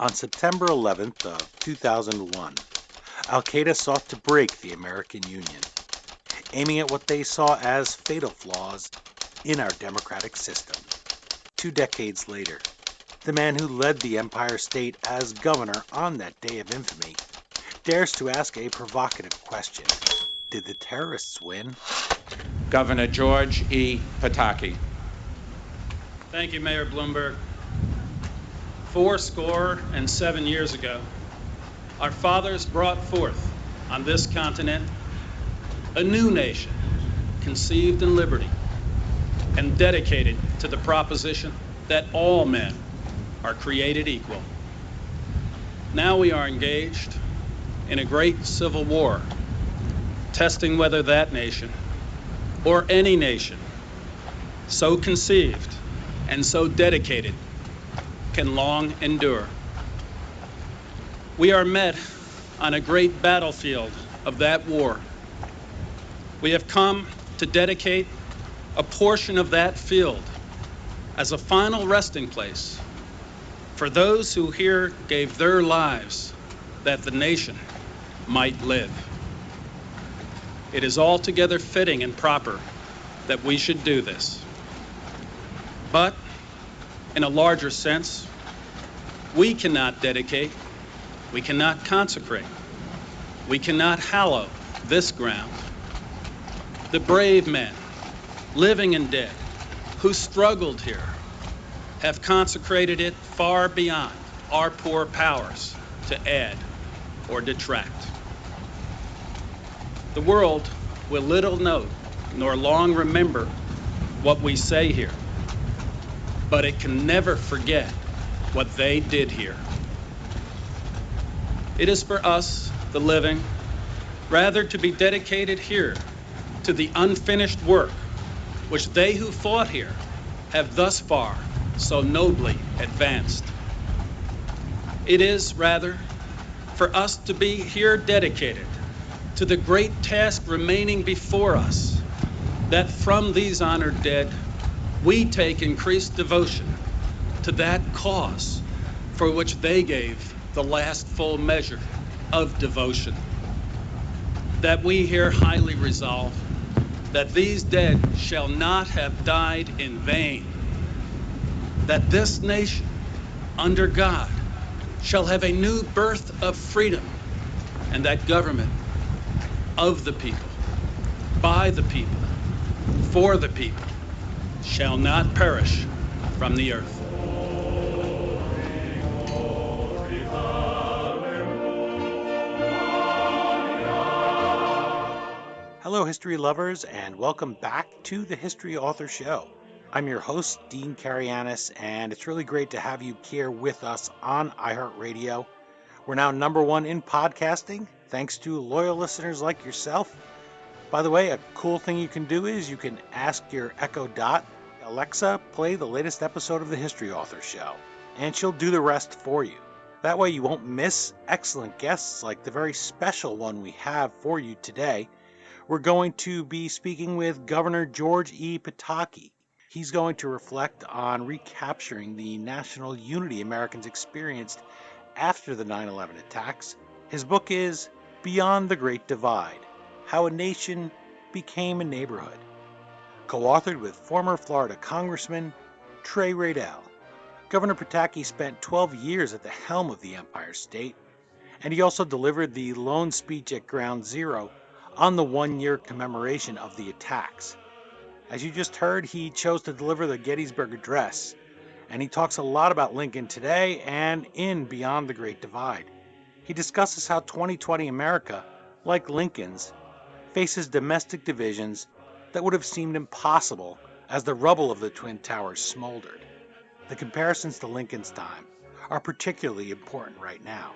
On September 11th of 2001, Al-Qaeda sought to break the American Union, aiming at what they saw as fatal flaws in our democratic system. 2 decades later, the man who led the Empire State as governor on that day of infamy dares to ask a provocative question. Did the terrorists win? Governor George E. Pataki. Thank you, Mayor Bloomberg. 77 years ago, our fathers brought forth on this continent a new nation conceived in liberty and dedicated to the proposition that all men are created equal. Now we are engaged in a great civil war, testing whether that nation or any nation so conceived and so dedicated can long endure. We are met on a great battlefield of that war. We have come to dedicate a portion of that field as a final resting place for those who here gave their lives that the nation might live. It is altogether fitting and proper that we should do this. But in a larger sense, we cannot dedicate, we cannot consecrate, we cannot hallow this ground. The brave men, living and dead, who struggled here, have consecrated it far beyond our poor powers to add or detract. The world will little note nor long remember what we say here, but it can never forget what they did here. It is for us, the living, rather to be dedicated here to the unfinished work which they who fought here have thus far so nobly advanced. It is rather for us to be here dedicated to the great task remaining before us, that from these honored dead, we take increased devotion to that cause for which they gave the last full measure of devotion. That we here highly resolve that these dead shall not have died in vain, that this nation, under God, shall have a new birth of freedom, and that government of the people, by the people, for the people, shall not perish from the earth. Hello, history lovers, and welcome back to the History Author Show. I'm your host, Dean Carianis, and it's really great to have you here with us on iHeartRadio. We're now #1 in podcasting, thanks to loyal listeners like yourself. By the way, a cool thing you can do is you can ask your Echo Dot, Alexa, play the latest episode of the History Author Show, and she'll do the rest for you. That way you won't miss excellent guests like the very special one we have for you today. We're going to be speaking with Governor George E. Pataki. He's going to reflect on recapturing the national unity Americans experienced after the 9/11 attacks. His book is Beyond the Great Divide: How a Nation Became a Neighborhood, co-authored with former Florida Congressman Trey Radel. Governor Pataki spent 12 years at the helm of the Empire State, and he also delivered the lone speech at Ground Zero on the 1-year commemoration of the attacks. As you just heard, he chose to deliver the Gettysburg Address, and he talks a lot about Lincoln today and in Beyond the Great Divide. He discusses how 2020 America, like Lincoln's, faces domestic divisions that would have seemed impossible as the rubble of the Twin Towers smoldered. The comparisons to Lincoln's time are particularly important right now,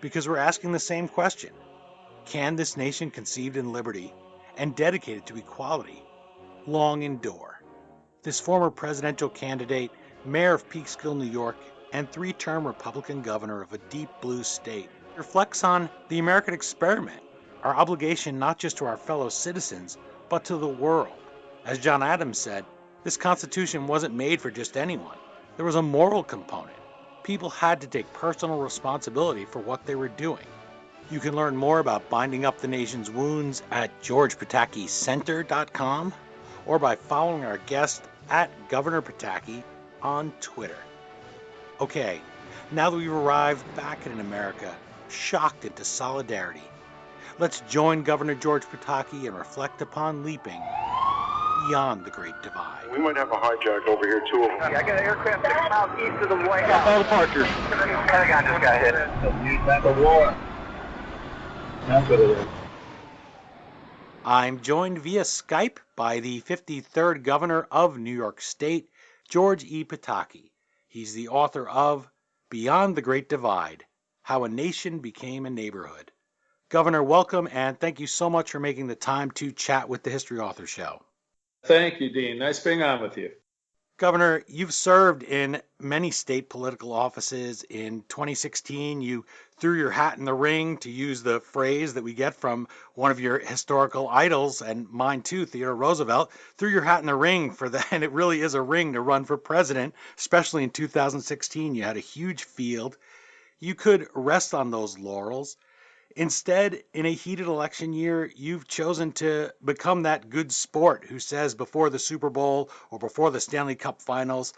because we're asking the same question. Can this nation conceived in liberty and dedicated to equality long endure? This former presidential candidate, mayor of Peekskill, New York, and 3-term Republican governor of a deep blue state, reflects on the American experiment, our obligation not just to our fellow citizens, but to the world. As John Adams said, this Constitution wasn't made for just anyone. There was a moral component. people had to take personal responsibility for what they were doing. You can learn more about binding up the nation's wounds at GeorgePatakiCenter.com or by following our guest at Governor Pataki on Twitter. Okay, now that we've arrived back in America, shocked into solidarity, let's join Governor George Pataki and reflect upon leaping beyond the Great Divide. We might have a hijack over here, too. Yeah, I got an aircraft 6 miles east of the White House. All departures. Pentagon just got hit. The war. That's what it is. I'm joined via Skype by the 53rd Governor of New York State, George E. Pataki. He's the author of Beyond the Great Divide, How a Nation Became a Neighborhood. Governor, welcome, and thank you so much for making the time to chat with the History Author Show. Thank you, Dean. Nice being on with you. Governor, you've served in many state political offices. In 2016, you threw your hat in the ring, to use the phrase that we get from one of your historical idols, and mine too, Theodore Roosevelt, threw your hat in the ring for that, and it really is a ring to run for president, especially in 2016. You had a huge field. You could rest on those laurels. Instead, in a heated election year, you've chosen to become that good sport who says before the Super Bowl or before the Stanley Cup Finals,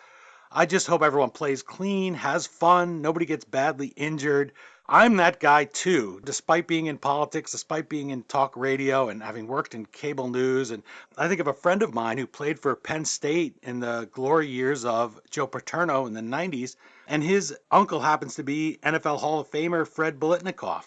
I just hope everyone plays clean, has fun, nobody gets badly injured. I'm that guy too, despite being in politics, despite being in talk radio and having worked in cable news. And I think of a friend of mine who played for Penn State in the glory years of Joe Paterno in the 90s, and his uncle happens to be NFL Hall of Famer Fred Biletnikoff.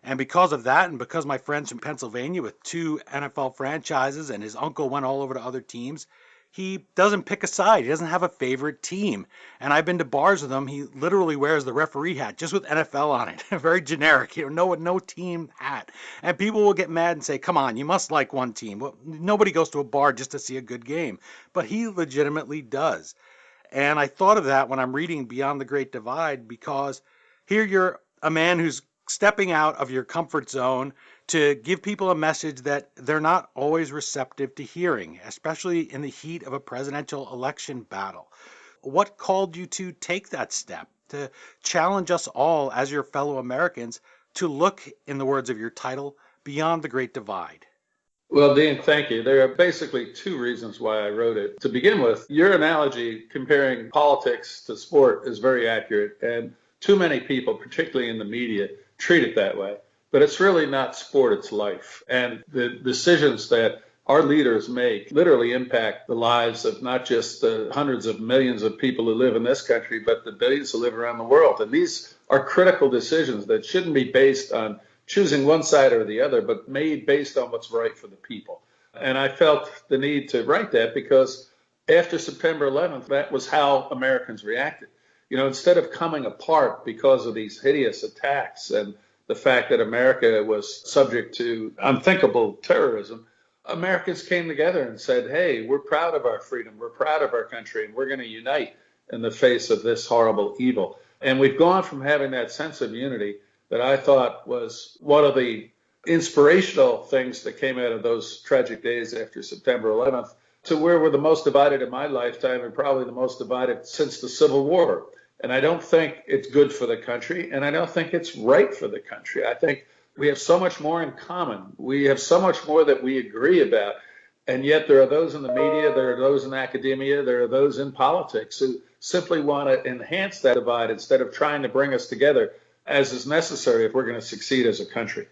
And because of that, and because my friend's from Pennsylvania with 2 NFL franchises, and his uncle went all over to other teams, he doesn't pick a side. He doesn't have a favorite team. And I've been to bars with him. He literally wears the referee hat, just with NFL on it. Very generic, no team hat. And people will get mad and say, come on, you must like one team. Well, nobody goes to a bar just to see a good game. But he legitimately does. And I thought of that when I'm reading Beyond the Great Divide, because here you're a man who's stepping out of your comfort zone to give people a message that they're not always receptive to hearing, especially in the heat of a presidential election battle. What called you to take that step, to challenge us all as your fellow Americans to look, in the words of your title, beyond the Great Divide? Well, Dean, thank you. There are basically 2 reasons why I wrote it. To begin with, your analogy comparing politics to sport is very accurate, and too many people, particularly in the media, treat it that way. But it's really not sport, it's life. And the decisions that our leaders make literally impact the lives of not just the hundreds of millions of people who live in this country, but the billions who live around the world. And these are critical decisions that shouldn't be based on choosing one side or the other, but made based on what's right for the people. And I felt the need to write that because after September 11th, that was how Americans reacted. Instead of coming apart because of these hideous attacks and the fact that America was subject to unthinkable terrorism, Americans came together and said, hey, we're proud of our freedom, we're proud of our country, and we're going to unite in the face of this horrible evil. And we've gone from having that sense of unity that I thought was one of the inspirational things that came out of those tragic days after September 11th to where we're the most divided in my lifetime and probably the most divided since the Civil War. And I don't think it's good for the country, and I don't think it's right for the country. I think we have so much more in common. We have so much more that we agree about. And yet there are those in the media, there are those in academia, there are those in politics who simply want to enhance that divide instead of trying to bring us together, as is necessary if we're going to succeed as a country.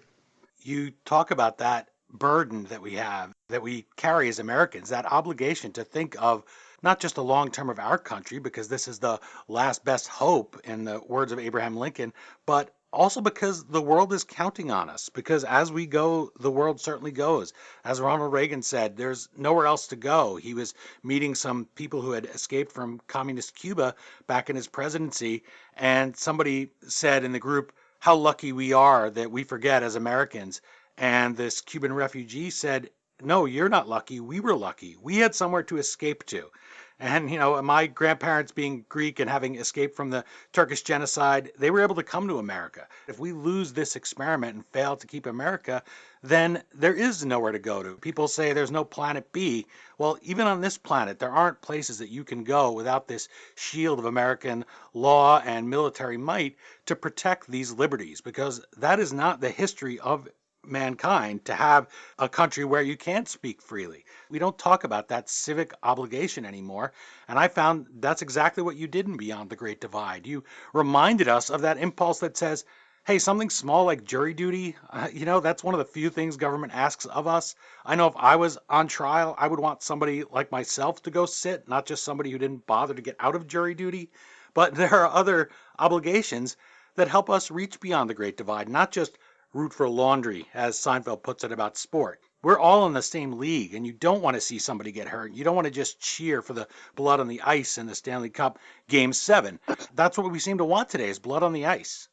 You talk about that burden that we have, that we carry as Americans, that obligation to think of not just the long term of our country, because this is the last best hope, in the words of Abraham Lincoln, but also because the world is counting on us, because as we go, the world certainly goes. As Ronald Reagan said, there's nowhere else to go. He was meeting some people who had escaped from communist Cuba back in his presidency, and somebody said in the group, how lucky we are that we forget as Americans. And this Cuban refugee said, no, you're not lucky. We were lucky. We had somewhere to escape to. And, my grandparents being Greek and having escaped from the Turkish genocide, they were able to come to America. If we lose this experiment and fail to keep America, then there is nowhere to go to. People say there's no planet B. Well, even on this planet, there aren't places that you can go without this shield of American law and military might to protect these liberties, because that is not the history of mankind, to have a country where you can't speak freely. We don't talk about that civic obligation anymore. And I found that's exactly what you did in Beyond the Great Divide. You reminded us of that impulse that says, hey, something small like jury duty, that's one of the few things government asks of us. I know if I was on trial, I would want somebody like myself to go sit, not just somebody who didn't bother to get out of jury duty. But there are other obligations that help us reach beyond the Great Divide, not just root for laundry, as Seinfeld puts it about sport. We're all in the same league, and you don't want to see somebody get hurt. You don't want to just cheer for the blood on the ice in the Stanley Cup Game 7. That's what we seem to want today, is blood on the ice.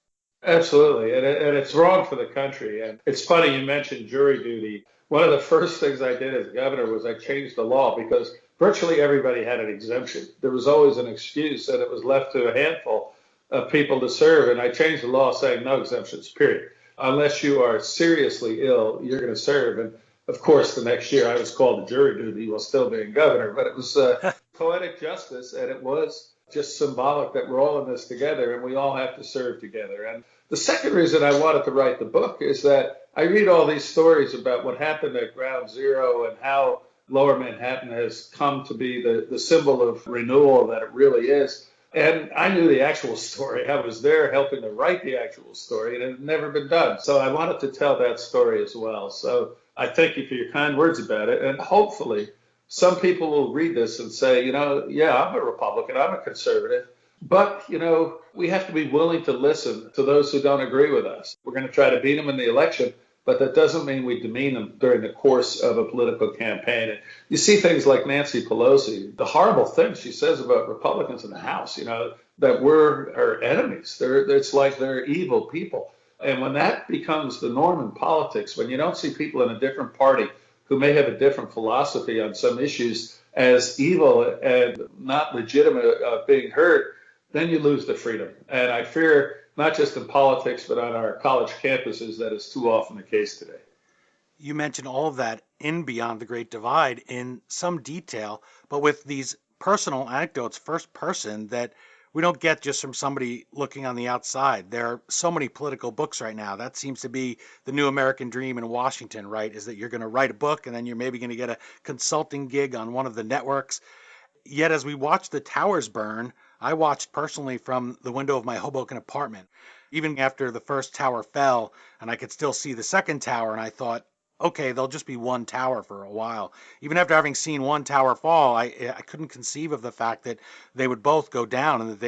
Absolutely. And it's wrong for the country. And it's funny you mentioned jury duty. One of the first things I did as governor was I changed the law because virtually everybody had an exemption. There was always an excuse, and it was left to a handful of people to serve. And I changed the law saying no exemptions, period. Unless you are seriously ill, you're going to serve. And of course, the next year I was called to jury duty while still being governor. But it was poetic justice, and it was just symbolic that we're all in this together and we all have to serve together. And the second reason I wanted to write the book is that I read all these stories about what happened at Ground Zero and how Lower Manhattan has come to be the symbol of renewal that it really is. And I knew the actual story. I was there helping to write the actual story, and it had never been done. So I wanted to tell that story as well. So I thank you for your kind words about it. And hopefully some people will read this and say, yeah, I'm a Republican, I'm a conservative. But, we have to be willing to listen to those who don't agree with us. We're going to try to beat them in the election, but that doesn't mean we demean them during the course of a political campaign. And you see things like Nancy Pelosi, the horrible things she says about Republicans in the House, that we're our enemies. It's like they're evil people. And when that becomes the norm in politics, when you don't see people in a different party who may have a different philosophy on some issues as evil and not legitimate of being heard, then you lose the freedom. And I fear, not just in politics, but on our college campuses, that is too often the case today. You mentioned all of that in Beyond the Great Divide in some detail, but with these personal anecdotes, first person, that we don't get just from somebody looking on the outside. There are so many political books right now. That seems to be the new American dream in Washington, right? Is that you're going to write a book and then you're maybe going to get a consulting gig on one of the networks. Yet as we watch the towers burn, I watched personally from the window of my Hoboken apartment. Even after the first tower fell and I could still see the second tower, and I thought, okay, there'll just be one tower for a while. Even after having seen one tower fall, I couldn't conceive of the fact that they would both go down and that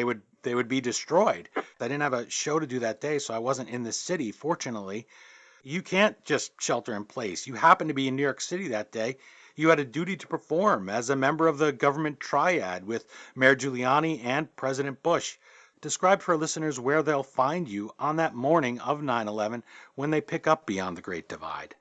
they would be destroyed. I didn't have a show to do that day, so I wasn't in the city, fortunately. You can't just shelter in place. You happened to be in New York City that day. You had a duty to perform as a member of the government triad with Mayor Giuliani and President Bush. Describe for listeners where they'll find you on that morning of 9/11 when they pick up Beyond the Great Divide.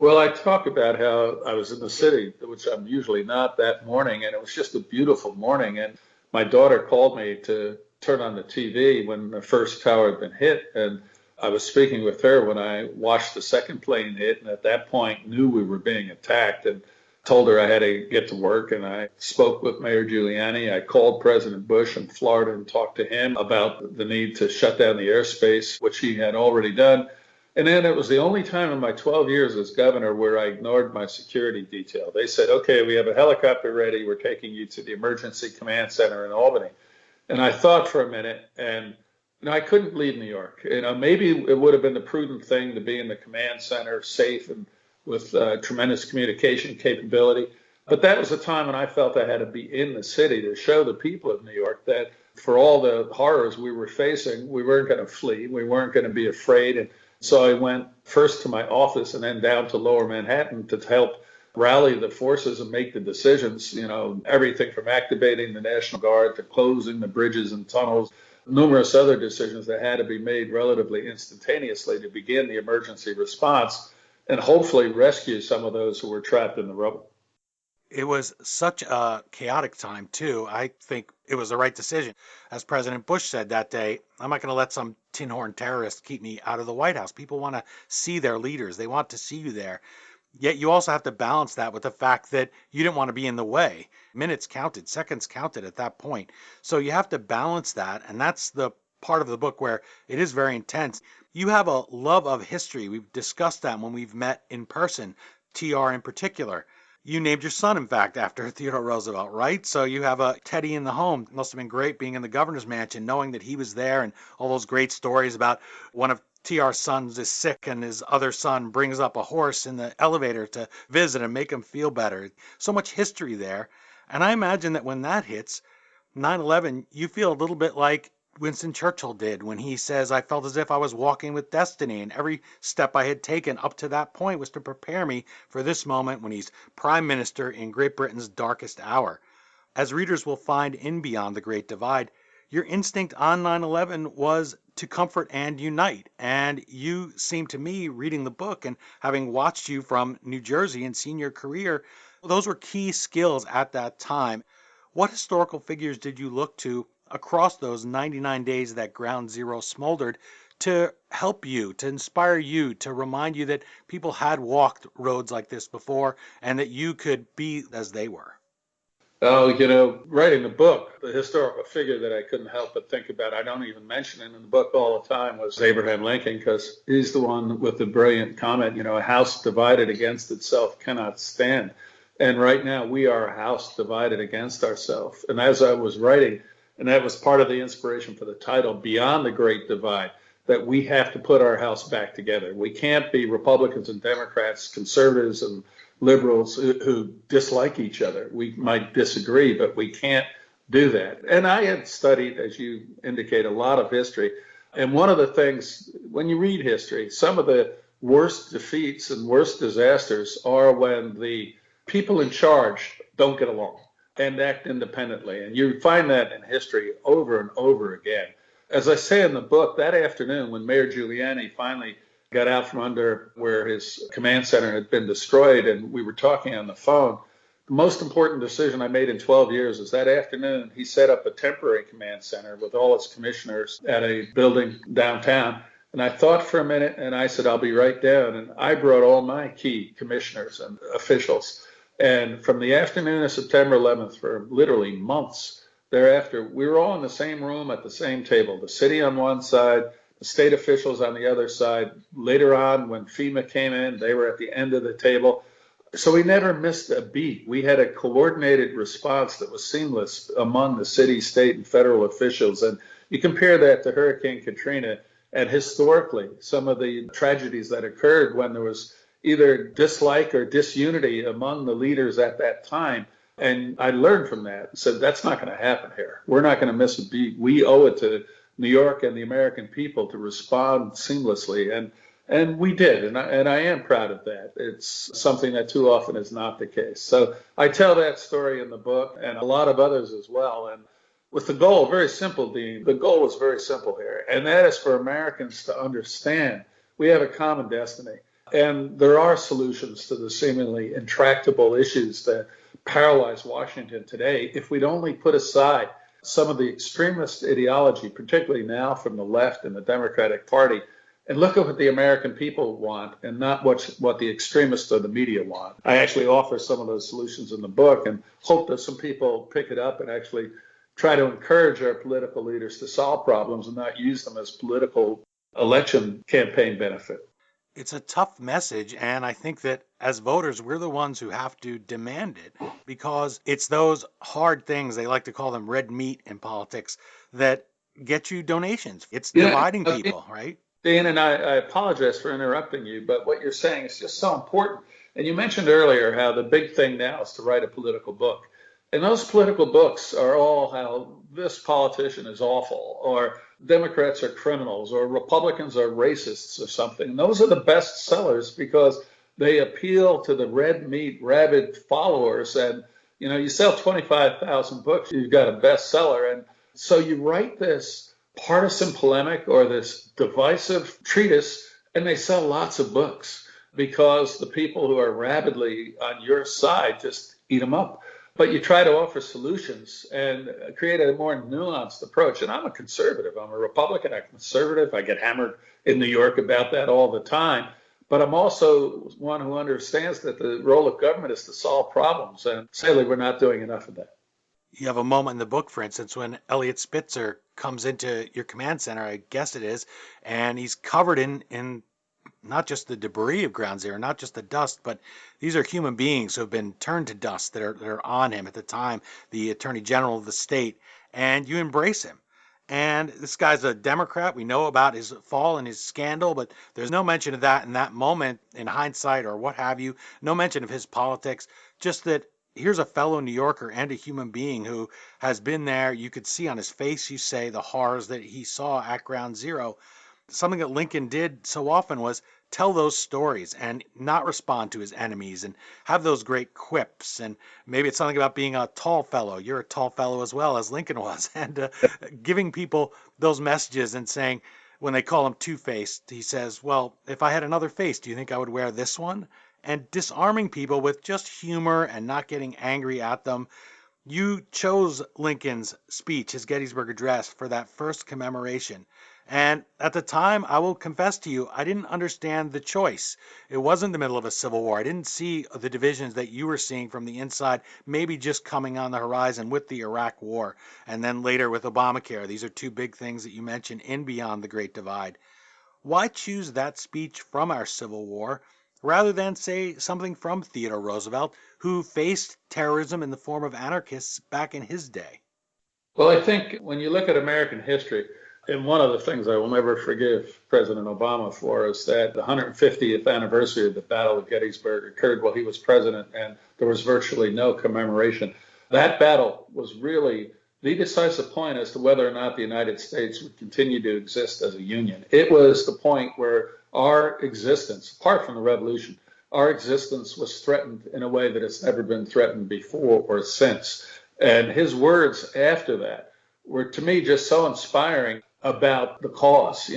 Well, I talk about how I was in the city, which I'm usually not, that morning, and it was just a beautiful morning. And my daughter called me to turn on the TV when the first tower had been hit, and I was speaking with her when I watched the second plane hit, and at that point knew we were being attacked, and told her I had to get to work. And I spoke with Mayor Giuliani. I called President Bush in Florida and talked to him about the need to shut down the airspace, which he had already done. And then it was the only time in my 12 years as governor where I ignored my security detail. They said, okay, we have a helicopter ready. We're taking you to the emergency command center in Albany. And I thought for a minute, and I couldn't leave New York. Maybe it would have been the prudent thing to be in the command center, safe and with tremendous communication capability. But that was a time when I felt I had to be in the city to show the people of New York that for all the horrors we were facing, we weren't going to flee. We weren't going to be afraid. And so I went first to my office and then down to Lower Manhattan to help rally the forces and make the decisions, everything from activating the National Guard to closing the bridges and tunnels, numerous other decisions that had to be made relatively instantaneously to begin the emergency response and hopefully rescue some of those who were trapped in the rubble. It was such a chaotic time, too. I think it was the right decision. As President Bush said that day, I'm not going to let some tin horn terrorist keep me out of the White House. People want to see their leaders, they want to see you there. Yet you also have to balance that with the fact that you didn't want to be in the way. Minutes counted, seconds counted at that point. So you have to balance that. And that's the part of the book where it is very intense. You have a love of history. We've discussed that when we've met in person, TR in particular. You named your son, in fact, after Theodore Roosevelt, right? So you have a Teddy in the home. It must have been great being in the governor's mansion, knowing that he was there and all those great stories about one of TR's sons is sick and his other son brings up a horse in the elevator to visit and make him feel better. So much history there. And I imagine that when that hits, 9/11, you feel a little bit like Winston Churchill did when he says, I felt as if I was walking with destiny, and every step I had taken up to that point was to prepare me for this moment when he's prime minister in Great Britain's darkest hour. As readers will find in Beyond the Great Divide, your instinct on 9/11 was to comfort and unite. And you seem to me, reading the book and having watched you from New Jersey and seen your career, those were key skills at that time. What historical figures did you look to across those 99 days that Ground Zero smoldered to help you, to inspire you, to remind you that people had walked roads like this before and that you could be as they were? Oh, writing the book, the historical figure that I couldn't help but think about, I don't even mention it in the book all the time, was Abraham Lincoln, because he's the one with the brilliant comment, a house divided against itself cannot stand. And right now we are a house divided against ourselves. And as I was writing, and that was part of the inspiration for the title, Beyond the Great Divide, that we have to put our house back together. We can't be Republicans and Democrats, conservatives and liberals who dislike each other. We might disagree, but we can't do that. And I had studied, as you indicate, a lot of history. And one of the things, when you read history, some of the worst defeats and worst disasters are when the people in charge don't get along and act independently. And you find that in history over and over again. As I say in the book, that afternoon when Mayor Giuliani finally got out from under where his command center had been destroyed and we were talking on the phone, the most important decision I made in 12 years is that afternoon he set up a temporary command center with all its commissioners at a building downtown. And I thought for a minute and I said, I'll be right down. And I brought all my key commissioners and officials. And from the afternoon of September 11th, for literally months thereafter, we were all in the same room at the same table, the city on one side, the state officials on the other side. Later on, when FEMA came in, they were at the end of the table. So we never missed a beat. We had a coordinated response that was seamless among the city, state, and federal officials. And you compare that to Hurricane Katrina, and historically, some of the tragedies that occurred when there was either dislike or disunity among the leaders at that time. And I learned from that. Said, that's not going to happen here. We're not going to miss a beat. We owe it to New York and the American people to respond seamlessly. And we did. And I am proud of that. It's something that too often is not the case. So I tell that story in the book and a lot of others as well. And with the goal, very simple, Dean, the goal is very simple here. And that is for Americans to understand we have a common destiny. And there are solutions to the seemingly intractable issues that paralyze Washington today if we'd only put aside some of the extremist ideology, particularly now from the left and the Democratic Party, and look at what the American people want and not what the extremists or the media want. I actually offer some of those solutions in the book and hope that some people pick it up and actually try to encourage our political leaders to solve problems and not use them as political election campaign benefit. It's a tough message, and I think that as voters, we're the ones who have to demand it because it's those hard things, they like to call them red meat in politics, that get you donations. It's dividing people, right? Dan, and I apologize for interrupting you, but what you're saying is just so important. And you mentioned earlier how the big thing now is to write a political book. And those political books are all how this politician is awful, or Democrats are criminals, or Republicans are racists or something. And those are the best sellers because they appeal to the red meat, rabid followers. And, you sell 25,000 books, you've got a bestseller. And so you write this partisan polemic or this divisive treatise, and they sell lots of books because the people who are rabidly on your side just eat them up. But you try to offer solutions and create a more nuanced approach. And I'm a conservative. I'm a Republican. I'm conservative. I get hammered in New York about that all the time. But I'm also one who understands that the role of government is to solve problems. And sadly, we're not doing enough of that. You have a moment in the book, for instance, when Elliot Spitzer comes into your command center, I guess it is, and he's covered in not just the debris of Ground Zero, not just the dust, but these are human beings who have been turned to dust that are on him at the time, the Attorney General of the state, and you embrace him. And this guy's a Democrat. We know about his fall and his scandal, but there's no mention of that in that moment in hindsight or what have you. No mention of his politics, just that here's a fellow New Yorker and a human being who has been there. You could see on his face, you say, the horrors that he saw at Ground Zero. Something that Lincoln did so often was tell those stories and not respond to his enemies and have those great quips. And maybe it's something about being a tall fellow. You're a tall fellow as well, as Lincoln was. And giving people those messages and saying, when they call him two-faced, he says, well, if I had another face, do you think I would wear this one? And disarming people with just humor and not getting angry at them. You chose Lincoln's speech, his Gettysburg Address, for that first commemoration. And at the time, I will confess to you, I didn't understand the choice. It wasn't the middle of a civil war. I didn't see the divisions that you were seeing from the inside, maybe just coming on the horizon with the Iraq War, and then later with Obamacare. These are two big things that you mentioned in Beyond the Great Divide. Why choose that speech from our Civil War rather than, say, something from Theodore Roosevelt, who faced terrorism in the form of anarchists back in his day? Well, I think when you look at American history, and one of the things I will never forgive President Obama for is that the 150th anniversary of the Battle of Gettysburg occurred while he was president, and there was virtually no commemoration. That battle was really the decisive point as to whether or not the United States would continue to exist as a union. It was the point where our existence, apart from the revolution, our existence was threatened in a way that it's never been threatened before or since. And his words after that were, to me, just so inspiring about the cause,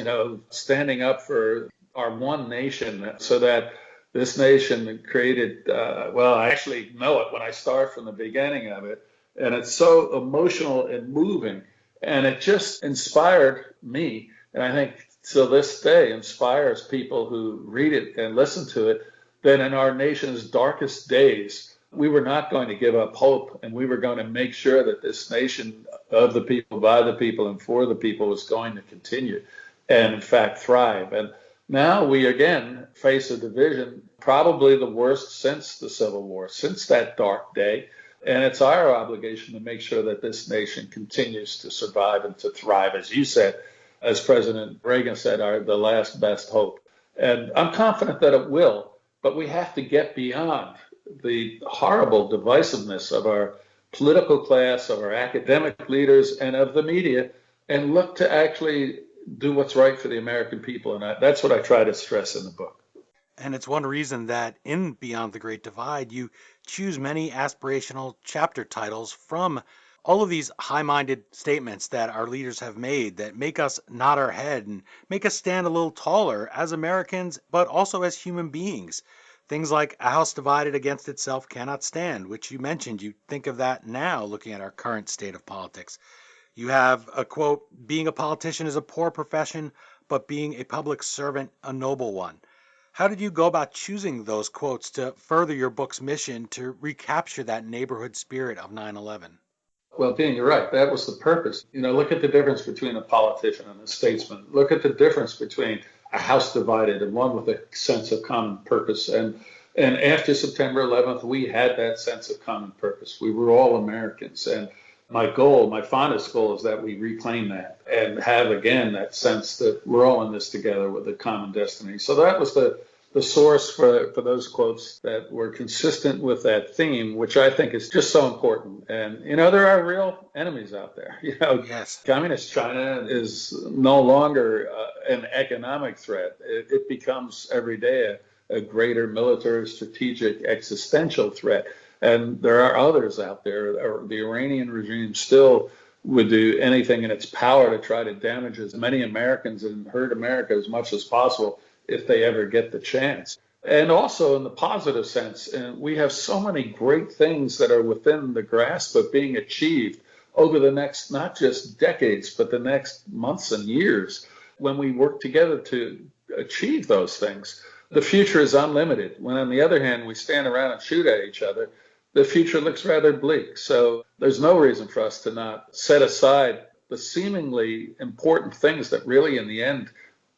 standing up for our one nation so that this nation created, I actually know it when I start from the beginning of it. And it's so emotional and moving. And it just inspired me. And I think to this day inspires people who read it and listen to it, that in our nation's darkest days, we were not going to give up hope, and we were going to make sure that this nation of the people, by the people, and for the people was going to continue and, in fact, thrive. And now we again face a division, probably the worst since the Civil War, since that dark day. And it's our obligation to make sure that this nation continues to survive and to thrive, as you said, as President Reagan said, the last best hope. And I'm confident that it will, but we have to get beyond the horrible divisiveness of our political class, of our academic leaders, and of the media, and look to actually do what's right for the American people. And that's what I try to stress in the book. And it's one reason that in Beyond the Great Divide, you choose many aspirational chapter titles from all of these high-minded statements that our leaders have made that make us nod our head and make us stand a little taller as Americans, but also as human beings. Things like a house divided against itself cannot stand, which you mentioned. You think of that now looking at our current state of politics. You have a quote, being a politician is a poor profession, but being a public servant, a noble one. How did you go about choosing those quotes to further your book's mission to recapture that neighborhood spirit of 9/11? Well, Dean, you're right. That was the purpose. Look at the difference between a politician and a statesman. Look at the difference between a house divided and one with a sense of common purpose. And after September 11th, we had that sense of common purpose. We were all Americans. And my fondest goal is that we reclaim that and have, again, that sense that we're all in this together with a common destiny. So that was the source for those quotes that were consistent with that theme, which I think is just so important. And, there are real enemies out there. Yes. Communist China is no longer an economic threat. It becomes every day a greater military, strategic, existential threat. And there are others out there. The Iranian regime still would do anything in its power to try to damage as many Americans and hurt America as much as possible if they ever get the chance. And also in the positive sense, and we have so many great things that are within the grasp of being achieved over the next, not just decades, but the next months and years when we work together to achieve those things. The future is unlimited. When on the other hand, we stand around and shoot at each other, the future looks rather bleak. So there's no reason for us to not set aside the seemingly important things that really in the end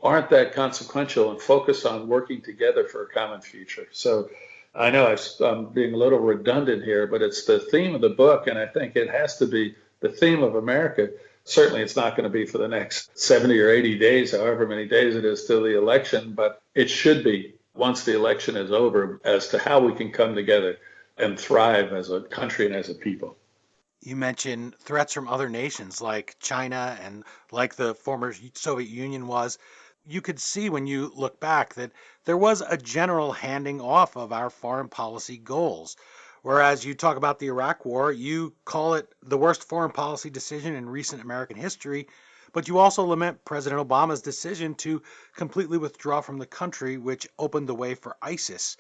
aren't that consequential and focus on working together for a common future. So I know I'm being a little redundant here, but it's the theme of the book, and I think it has to be the theme of America. Certainly it's not going to be for the next 70 or 80 days, however many days it is till the election, but it should be once the election is over as to how we can come together and thrive as a country and as a people. You mentioned threats from other nations like China and like the former Soviet Union was. You could see when you look back that there was a general handing off of our foreign policy goals. Whereas you talk about the Iraq War, you call it the worst foreign policy decision in recent American history, but you also lament President Obama's decision to completely withdraw from the country, which opened the way for ISIS.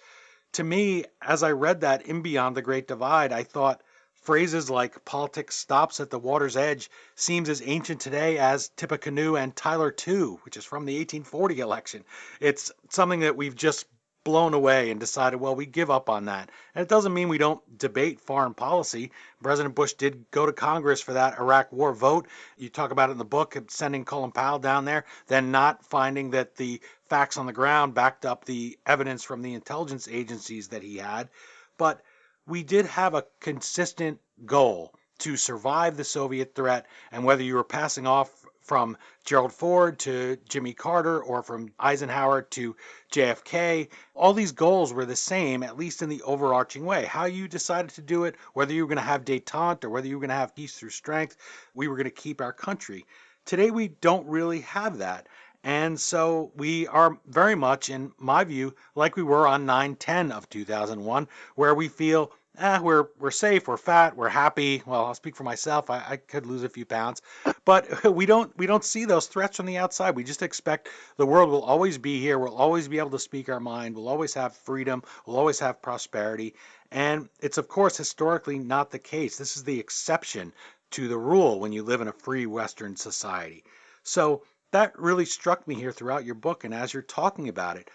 To me, as I read that in Beyond the Great Divide, I thought phrases like politics stops at the water's edge seems as ancient today as Tippecanoe and Tyler 2, which is from the 1840 election. It's something that we've just blown away and decided, well, we give up on that. And it doesn't mean we don't debate foreign policy. President Bush did go to Congress for that Iraq war vote. You talk about it in the book, sending Colin Powell down there, then not finding that the facts on the ground backed up the evidence from the intelligence agencies that he had. But we did have a consistent goal to survive the Soviet threat, and whether you were passing off from Gerald Ford to Jimmy Carter or from Eisenhower to JFK, all these goals were the same, at least in the overarching way. How you decided to do it, whether you were going to have détente or whether you were going to have peace through strength, we were going to keep our country. Today, we don't really have that. And so we are very much, in my view, like we were on 9/10 of 2001, where we feel, we're safe, we're fat, we're happy. Well, I'll speak for myself. I could lose a few pounds, but we don't see those threats from the outside. We just expect the world will always be here. We'll always be able to speak our mind. We'll always have freedom. We'll always have prosperity. And it's, of course, historically not the case. This is the exception to the rule when you live in a free Western society. So that really struck me here throughout your book, and as you're talking about it.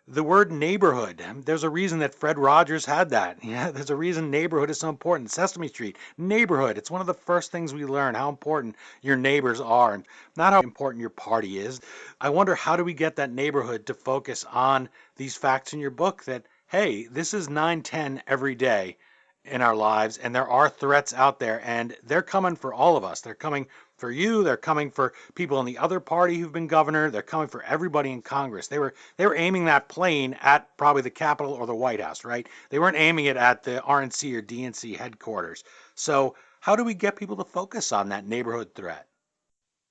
The word neighborhood, there's a reason that Fred Rogers had that. Yeah, there's a reason neighborhood is so important. Sesame Street, neighborhood. It's one of the first things we learn, how important your neighbors are, and not how important your party is. I wonder, how do we get that neighborhood to focus on these facts in your book that, hey, this is 9/10 every day in our lives, and there are threats out there, and they're coming for all of us. They're coming for you. They're coming for people in the other party who've been governor. They're coming for everybody in Congress. They were aiming that plane at probably the Capitol or the White House, right? They weren't aiming it at the RNC or DNC headquarters. So how do we get people to focus on that neighborhood threat?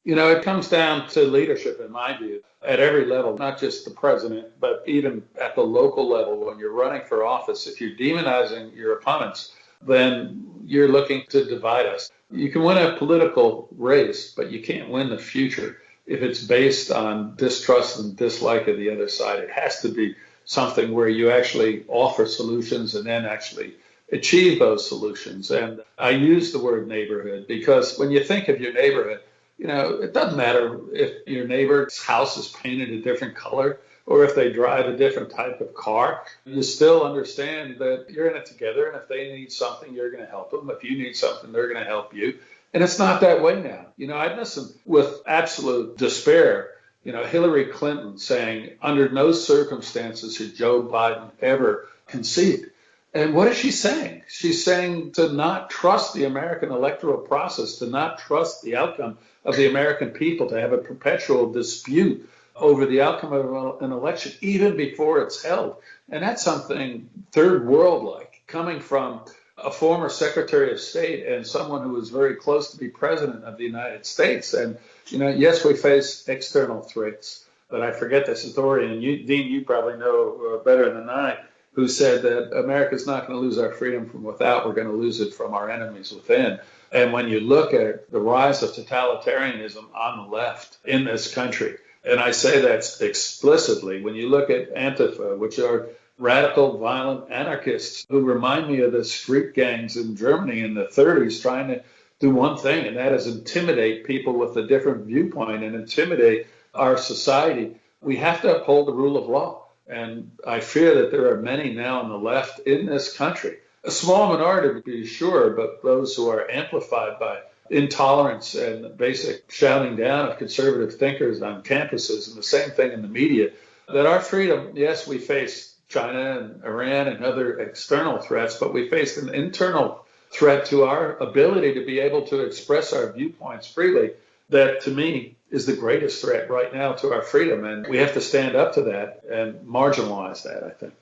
You know, it comes down to leadership, in my view, at every level, not just the president, but even at the local level. When you're running for office, if you're demonizing your opponents, then you're looking to divide us. You can win a political race, but you can't win the future if it's based on distrust and dislike of the other side. It has to be something where you actually offer solutions and then actually achieve those solutions. And I use the word neighborhood because when you think of your neighborhood, you know, it doesn't matter if your neighbor's house is painted a different color or if they drive a different type of car. You still understand that you're in it together, and if they need something, you're going to help them. If you need something, they're going to help you. And it's not that way now. You know, I listen with absolute despair, you know, Hillary Clinton saying, under no circumstances should Joe Biden ever concede. And what is she saying? She's saying to not trust the American electoral process, to not trust the outcome of the American people, to have a perpetual dispute over the outcome of an election, even before it's held. And that's something third world-like, coming from a former Secretary of State and someone who was very close to be president of the United States. And, you know, yes, we face external threats, but I forget this historian, and you, Dean, you probably know better than I, who said that America's not going to lose our freedom from without, we're going to lose it from our enemies within. And when you look at the rise of totalitarianism on the left in this country, and I say that explicitly, when you look at Antifa, which are radical, violent anarchists who remind me of the street gangs in Germany in the 30s trying to do one thing, and that is intimidate people with a different viewpoint and intimidate our society. We have to uphold the rule of law. And I fear that there are many now on the left in this country, a small minority to be sure, but those who are amplified by intolerance and the basic shouting down of conservative thinkers on campuses and the same thing in the media, that our freedom, yes, we face China and Iran and other external threats, but we face an internal threat to our ability to be able to express our viewpoints freely. That, to me, is the greatest threat right now to our freedom. And we have to stand up to that and marginalize that, I think.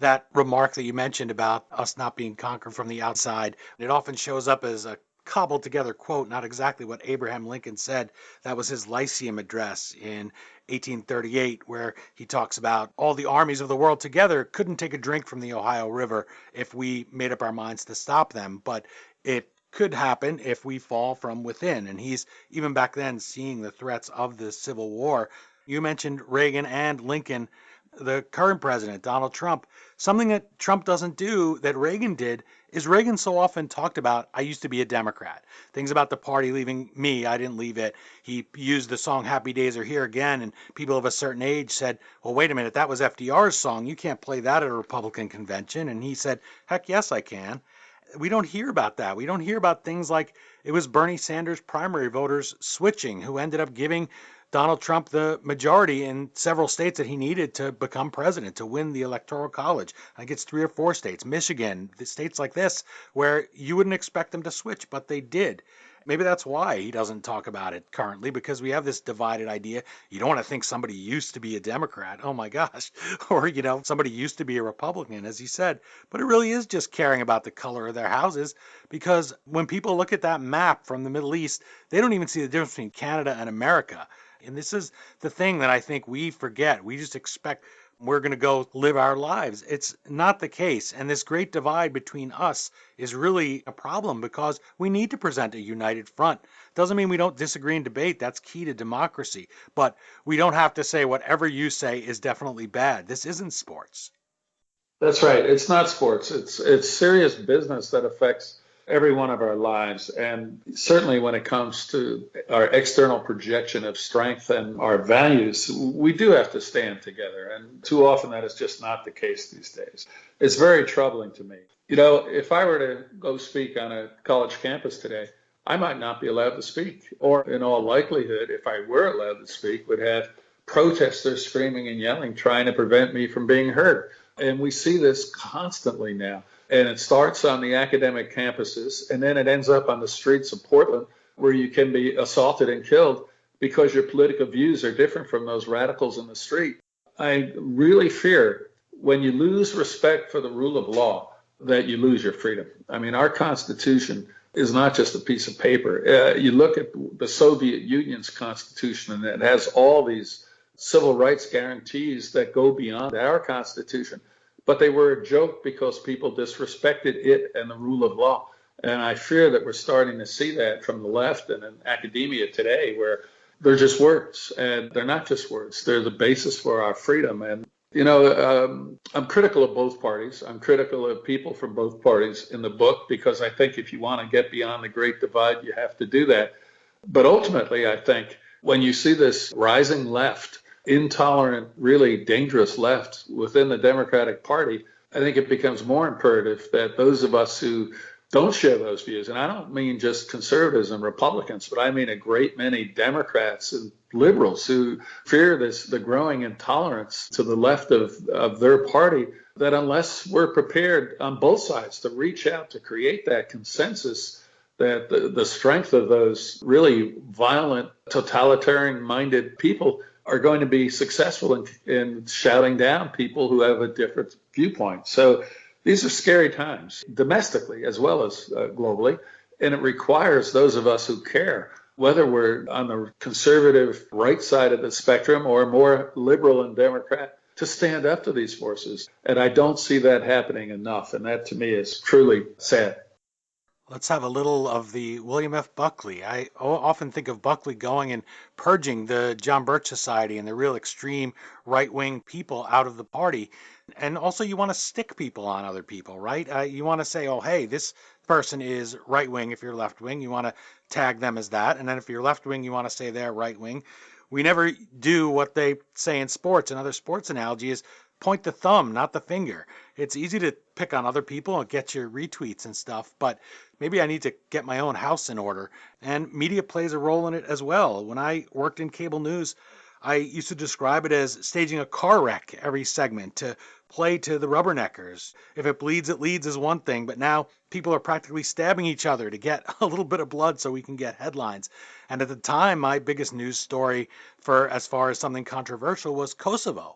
That remark that you mentioned about us not being conquered from the outside, it often shows up as a cobbled together quote, not exactly what Abraham Lincoln said. That was his Lyceum address in 1838, where he talks about all the armies of the world together couldn't take a drink from the Ohio River if we made up our minds to stop them, but it could happen if we fall from within. And he's even back then seeing the threats of the Civil War. You mentioned Reagan and Lincoln. The current president, Donald Trump, something that Trump doesn't do that Reagan did is Reagan so often talked about, I used to be a Democrat. Things about the party leaving me, I didn't leave it. He used the song Happy Days Are Here Again, and people of a certain age said, well, wait a minute, that was FDR's song. You can't play that at a Republican convention. And he said, heck yes, I can. We don't hear about that. We don't hear about things like it was Bernie Sanders' primary voters switching, who ended up giving Donald Trump the majority in several states that he needed to become president, to win the Electoral College. I think it's 3 or 4 states, Michigan, the states like this, where you wouldn't expect them to switch, but they did. Maybe that's why he doesn't talk about it currently, because we have this divided idea. You don't want to think somebody used to be a Democrat, oh my gosh, or, somebody used to be a Republican, as he said. But it really is just caring about the color of their houses, because when people look at that map from the Middle East, they don't even see the difference between Canada and America. And this is the thing that I think we forget. We just expect we're going to go live our lives. It's not the case. And this great divide between us is really a problem, because we need to present a united front. Doesn't mean we don't disagree and debate. That's key to democracy. But we don't have to say whatever you say is definitely bad. This isn't sports. That's right. It's not sports. It's serious business that affects every one of our lives. And certainly when it comes to our external projection of strength and our values, we do have to stand together. And too often that is just not the case these days. It's very troubling to me. If I were to go speak on a college campus today, I might not be allowed to speak. Or in all likelihood, if I were allowed to speak, would have protesters screaming and yelling, trying to prevent me from being heard. And we see this constantly now. And it starts on the academic campuses, and then it ends up on the streets of Portland, where you can be assaulted and killed because your political views are different from those radicals in the street. I really fear when you lose respect for the rule of law that you lose your freedom. I mean, our Constitution is not just a piece of paper. You look at the Soviet Union's Constitution, and it has all these civil rights guarantees that go beyond our Constitution. But they were a joke because people disrespected it and the rule of law. And I fear that we're starting to see that from the left and in academia today, where they're just words. And they're not just words. They're the basis for our freedom. And, I'm critical of both parties. I'm critical of people from both parties in the book, because I think if you want to get beyond the great divide, you have to do that. But ultimately, I think when you see this rising left, intolerant, really dangerous left within the Democratic Party, I think it becomes more imperative that those of us who don't share those views, and I don't mean just conservatives and Republicans, but I mean a great many Democrats and liberals who fear the growing intolerance to the left of their party, that unless we're prepared on both sides to reach out to create that consensus, that the strength of those really violent, totalitarian-minded people are going to be successful in shouting down people who have a different viewpoint. So these are scary times, domestically as well as globally, and it requires those of us who care, whether we're on the conservative right side of the spectrum or more liberal and Democrat, to stand up to these forces. And I don't see that happening enough, and that to me is truly sad. Let's have a little of the William F. Buckley. I often think of Buckley going and purging the John Birch Society and the real extreme right wing people out of the party. And also, you want to stick people on other people, right? You want to say, oh, hey, this person is right wing if you're left wing. You want to tag them as that. And then if you're left wing, you want to say they're right wing. We never do what they say in sports. Another sports analogy is point the thumb, not the finger. It's easy to pick on other people and get your retweets and stuff, but maybe I need to get my own house in order. And media plays a role in it as well. When I worked in cable news, I used to describe it as staging a car wreck every segment to play to the rubberneckers. If it bleeds, it leads is one thing, but now people are practically stabbing each other to get a little bit of blood so we can get headlines. And at the time, my biggest news story for as far as something controversial was Kosovo.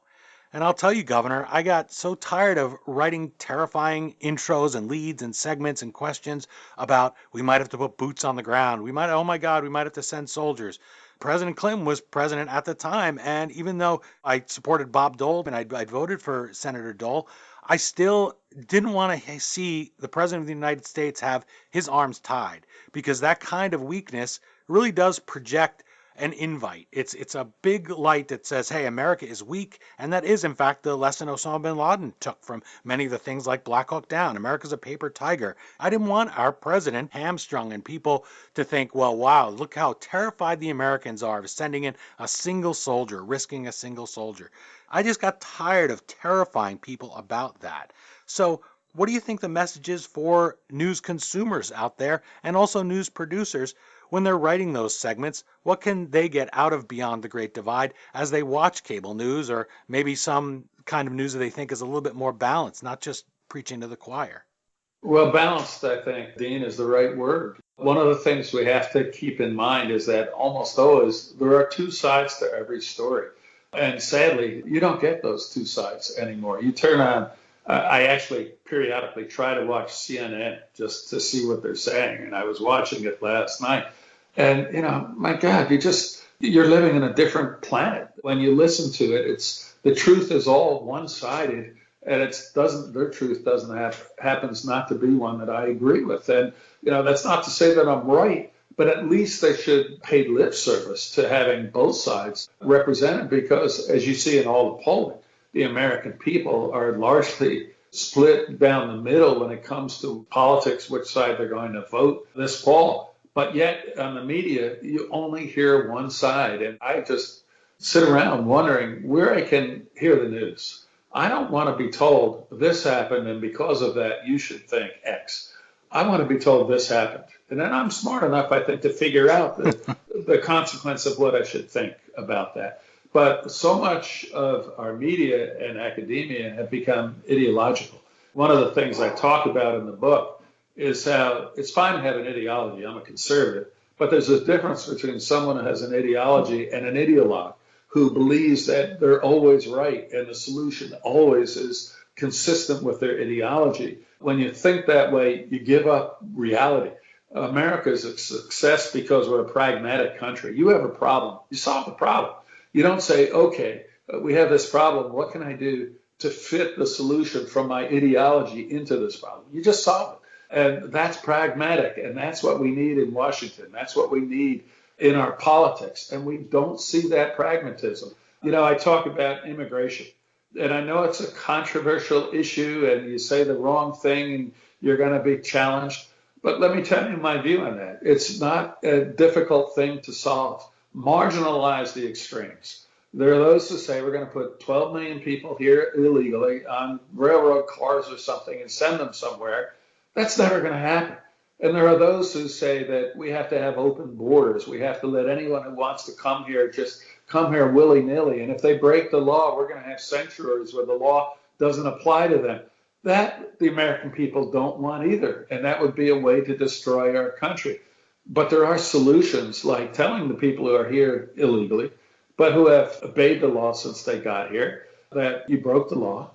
And I'll tell you, Governor, I got so tired of writing terrifying intros and leads and segments and questions about we might have to put boots on the ground. We might, oh my God, we might have to send soldiers. President Clinton was president at the time, and even though I supported Bob Dole and I'd voted for Senator Dole, I still didn't want to see the president of the United States have his arms tied, because that kind of weakness really does project an invite. It's a big light that says, hey, America is weak. And that is, in fact, the lesson Osama bin Laden took from many of the things like Black Hawk Down. America's a paper tiger. I didn't want our president hamstrung and people to think, well, wow, look how terrified the Americans are of sending in a single soldier, risking a single soldier. I just got tired of terrifying people about that. So what do you think the message is for news consumers out there and also news producers when they're writing those segments? What can they get out of Beyond the Great Divide as they watch cable news, or maybe some kind of news that they think is a little bit more balanced, not just preaching to the choir? Well, balanced, I think, Dean, is the right word. One of the things we have to keep in mind is that almost always there are two sides to every story. And sadly, you don't get those two sides anymore. You turn on, I actually periodically try to watch CNN just to see what they're saying. And I was watching it last night. And, my God, you're living in a different planet. When you listen to it, the truth is all one-sided. And their truth happens not to be one that I agree with. And, that's not to say that I'm right, but at least they should pay lip service to having both sides represented, because as you see in all the polling, the American people are largely split down the middle when it comes to politics, which side they're going to vote this fall. But yet on the media, you only hear one side. And I just sit around wondering where I can hear the news. I don't want to be told this happened, and because of that, you should think X. I want to be told this happened. And then I'm smart enough, I think, to figure out the consequence of what I should think about that. But so much of our media and academia have become ideological. One of the things I talk about in the book is how it's fine to have an ideology. I'm a conservative. But there's a difference between someone who has an ideology and an ideologue who believes that they're always right and the solution always is consistent with their ideology. When you think that way, you give up reality. America is a success because we're a pragmatic country. You have a problem, you solve the problem. You don't say, okay, we have this problem. What can I do to fit the solution from my ideology into this problem? You just solve it. And that's pragmatic. And that's what we need in Washington. That's what we need in our politics. And we don't see that pragmatism. I talk about immigration. And I know it's a controversial issue and you say the wrong thing and you're going to be challenged. But let me tell you my view on that. It's not a difficult thing to solve. Marginalize the extremes. There are those who say we're going to put 12 million people here illegally on railroad cars or something and send them somewhere. That's never going to happen. And there are those who say that we have to have open borders. We have to let anyone who wants to come here just come here willy-nilly. And if they break the law, we're going to have sanctuaries where the law doesn't apply to them. That the American people don't want either. And that would be a way to destroy our country. But there are solutions like telling the people who are here illegally, but who have obeyed the law since they got here, that you broke the law.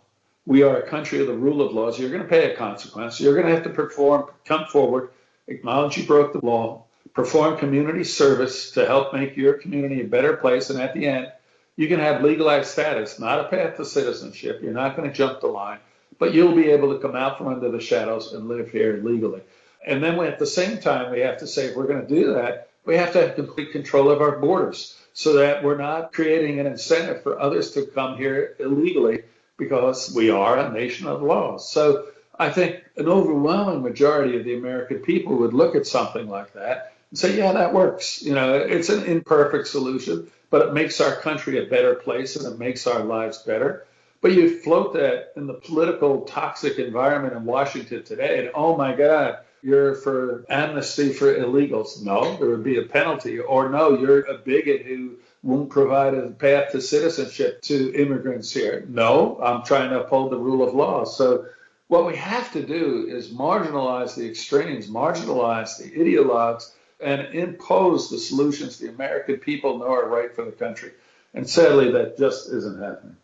We are a country of the rule of laws. You're going to pay a consequence. You're going to have to come forward, acknowledge you broke the law, perform community service to help make your community a better place. And at the end, you can have legalized status, not a path to citizenship. You're not going to jump the line, but you'll be able to come out from under the shadows and live here legally. And then at the same time, we have to say, if we're going to do that, we have to have complete control of our borders so that we're not creating an incentive for others to come here illegally because we are a nation of laws. So I think an overwhelming majority of the American people would look at something like that and say, yeah, that works. It's an imperfect solution, but it makes our country a better place and it makes our lives better. But you float that in the political toxic environment in Washington today, and oh my God, you're for amnesty for illegals. No, there would be a penalty. Or no, you're a bigot who won't provide a path to citizenship to immigrants here. No, I'm trying to uphold the rule of law. So what we have to do is marginalize the extremes, marginalize the ideologues, and impose the solutions the American people know are right for the country. And sadly, that just isn't happening.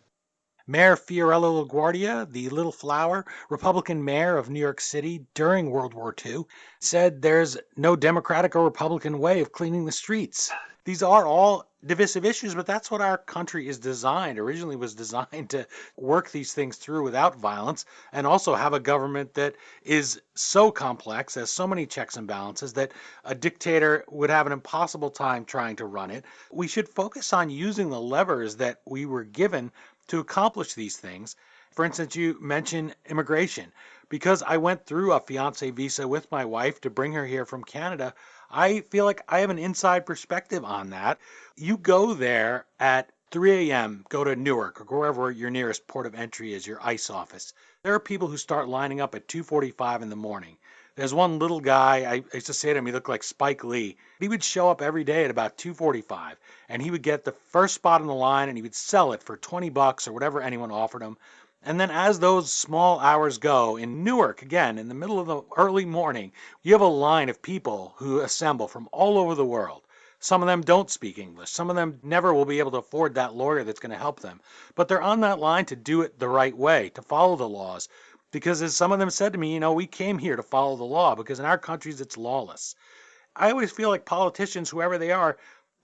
Mayor Fiorello LaGuardia, the Little Flower, Republican mayor of New York City during World War II, said there's no Democratic or Republican way of cleaning the streets. These are all divisive issues, but that's what our country is designed, originally was designed to work these things through without violence and also have a government that is so complex, has so many checks and balances that a dictator would have an impossible time trying to run it. We should focus on using the levers that we were given to accomplish these things. For instance, you mentioned immigration. Because I went through a fiancé visa with my wife to bring her here from Canada, I feel like I have an inside perspective on that. You go there at 3 a.m., go to Newark or wherever your nearest port of entry is, your ICE office. There are people who start lining up at 2:45 in the morning. There's one little guy, I used to say to him, he looked like Spike Lee. He would show up every day at about 2:45, and he would get the first spot in the line, and he would sell it for $20 or whatever anyone offered him. And then as those small hours go, in Newark, again, in the middle of the early morning, you have a line of people who assemble from all over the world. Some of them don't speak English. Some of them never will be able to afford that lawyer that's going to help them. But they're on that line to do it the right way, to follow the laws. Because as some of them said to me, we came here to follow the law because in our countries it's lawless. I always feel like politicians, whoever they are,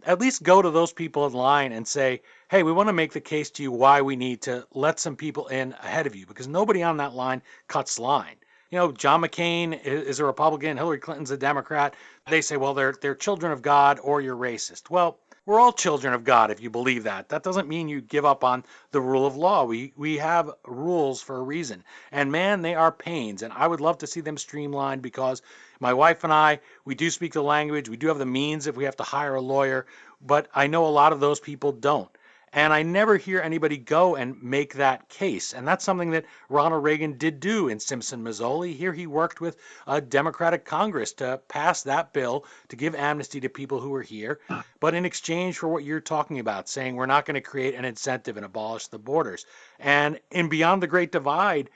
at least go to those people in line and say, hey, we want to make the case to you why we need to let some people in ahead of you, because nobody on that line cuts line. John McCain is a Republican, Hillary Clinton's a Democrat. They say, well, they're children of God or you're racist. Well, we're all children of God if you believe that. That doesn't mean you give up on the rule of law. We have rules for a reason. And man, they are pains. And I would love to see them streamlined because my wife and I, we do speak the language. We do have the means if we have to hire a lawyer. But I know a lot of those people don't. And I never hear anybody go and make that case. And that's something that Ronald Reagan did do in Simpson-Mazzoli. Here he worked with a Democratic Congress to pass that bill to give amnesty to people who were here. But in exchange for what you're talking about, saying we're not going to create an incentive and abolish the borders. And in Beyond the Great Divide,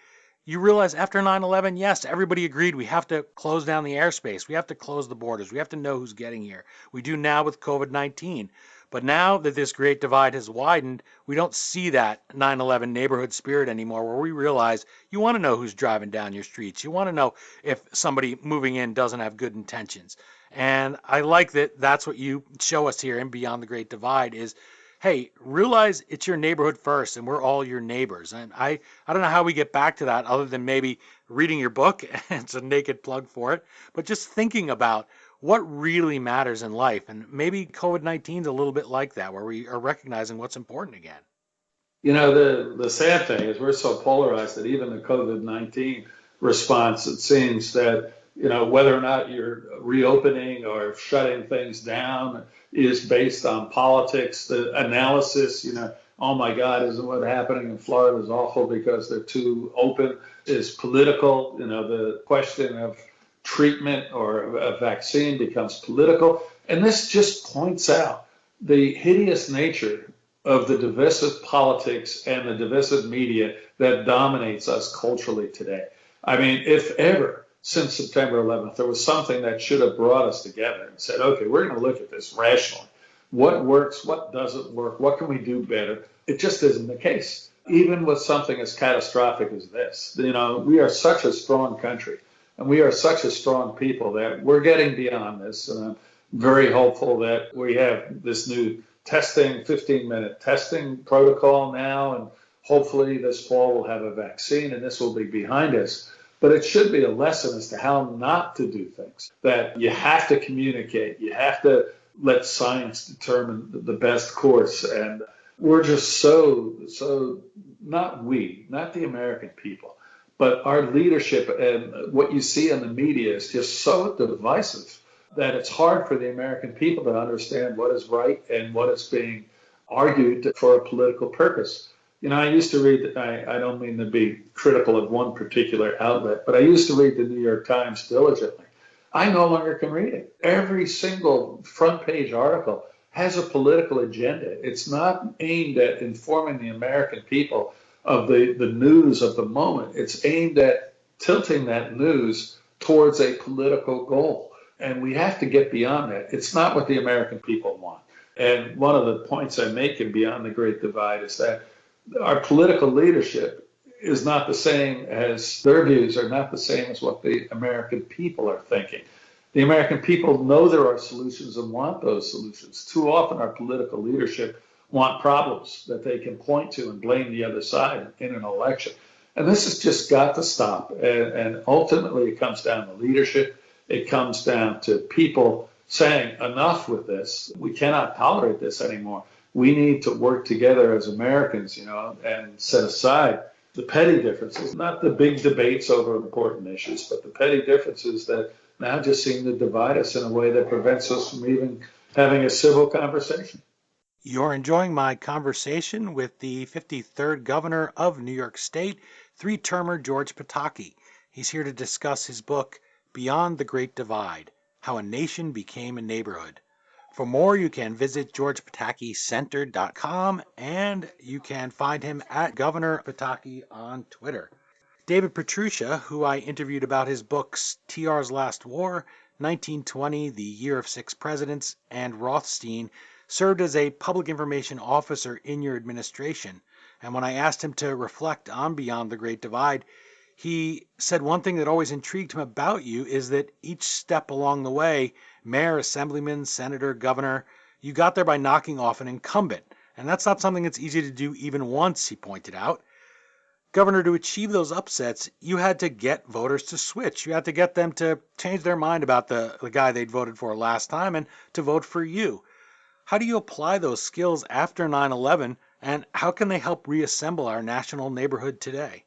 you realize after 9/11, yes, everybody agreed we have to close down the airspace. We have to close the borders. We have to know who's getting here. We do now with COVID-19. But now that this great divide has widened, we don't see that 9/11 neighborhood spirit anymore, where we realize you want to know who's driving down your streets. You want to know if somebody moving in doesn't have good intentions. And I like that that's what you show us here in Beyond the Great Divide is, hey, realize it's your neighborhood first and we're all your neighbors. And I don't know how we get back to that other than maybe reading your book. It's a naked plug for it. But just thinking about what really matters in life. And maybe COVID-19 is a little bit like that, where we are recognizing what's important again. The sad thing is we're so polarized that even the COVID-19 response, it seems that, whether or not you're reopening or shutting things down is based on politics. The analysis, oh my God, isn't what happening in Florida is awful because they're too open, is political. The question of treatment or a vaccine becomes political. And this just points out the hideous nature of the divisive politics and the divisive media that dominates us culturally today. I mean, if ever since September 11th, there was something that should have brought us together and said, okay, we're going to look at this rationally. What works? What doesn't work? What can we do better? It just isn't the case. Even with something as catastrophic as this, we are such a strong country. And we are such a strong people that we're getting beyond this. And I'm very hopeful that we have this new 15-minute testing protocol now. And hopefully this fall we'll have a vaccine and this will be behind us. But it should be a lesson as to how not to do things, that you have to communicate. You have to let science determine the best course. And we're just so not we, not the American people, but our leadership and what you see in the media is just so divisive that it's hard for the American people to understand what is right and what is being argued for a political purpose. You know, I used to read, I don't mean to be critical of one particular outlet, but I used to read the New York Times diligently. I no longer can read it. Every single front page article has a political agenda. It's not aimed at informing the American people of the news of the moment. It's aimed at tilting that news towards a political goal. And we have to get beyond that. It's not what the American people want. And one of the points I make in Beyond the Great Divide is that our political leadership is not the same as their views are not the same as what the American people are thinking. The American people know there are solutions and want those solutions. Too often our political leadership want problems that they can point to and blame the other side in an election. And this has just got to stop. And ultimately it comes down to leadership. It comes down to people saying enough with this. We cannot tolerate this anymore. We need to work together as Americans, you know, and set aside the petty differences, not the big debates over important issues, but the petty differences that now just seem to divide us in a way that prevents us from even having a civil conversation. You're enjoying my conversation with the 53rd governor of New York State, three-termer George Pataki. He's here to discuss his book, Beyond the Great Divide, How a Nation Became a Neighborhood. For more, you can visit GeorgePatakiCenter.com, and you can find him at Governor Pataki on Twitter. David Petrucia, who I interviewed about his books TR's Last War, 1920, The Year of Six Presidents, and Rothstein, served as a public information officer in your administration. And when I asked him to reflect on Beyond the Great Divide, he said one thing that always intrigued him about you is that each step along the way, mayor, assemblyman, senator, governor, you got there by knocking off an incumbent. And that's not something that's easy to do even once, he pointed out. Governor, to achieve those upsets, you had to get voters to switch. You had to get them to change their mind about the guy they'd voted for last time and to vote for you. How do you apply those skills after 9/11, and how can they help reassemble our national neighborhood today?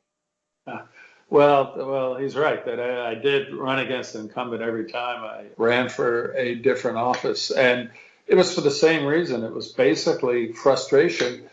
Well, he's right that I did run against an incumbent every time I ran for a different office. And it was for the same reason. It was basically frustration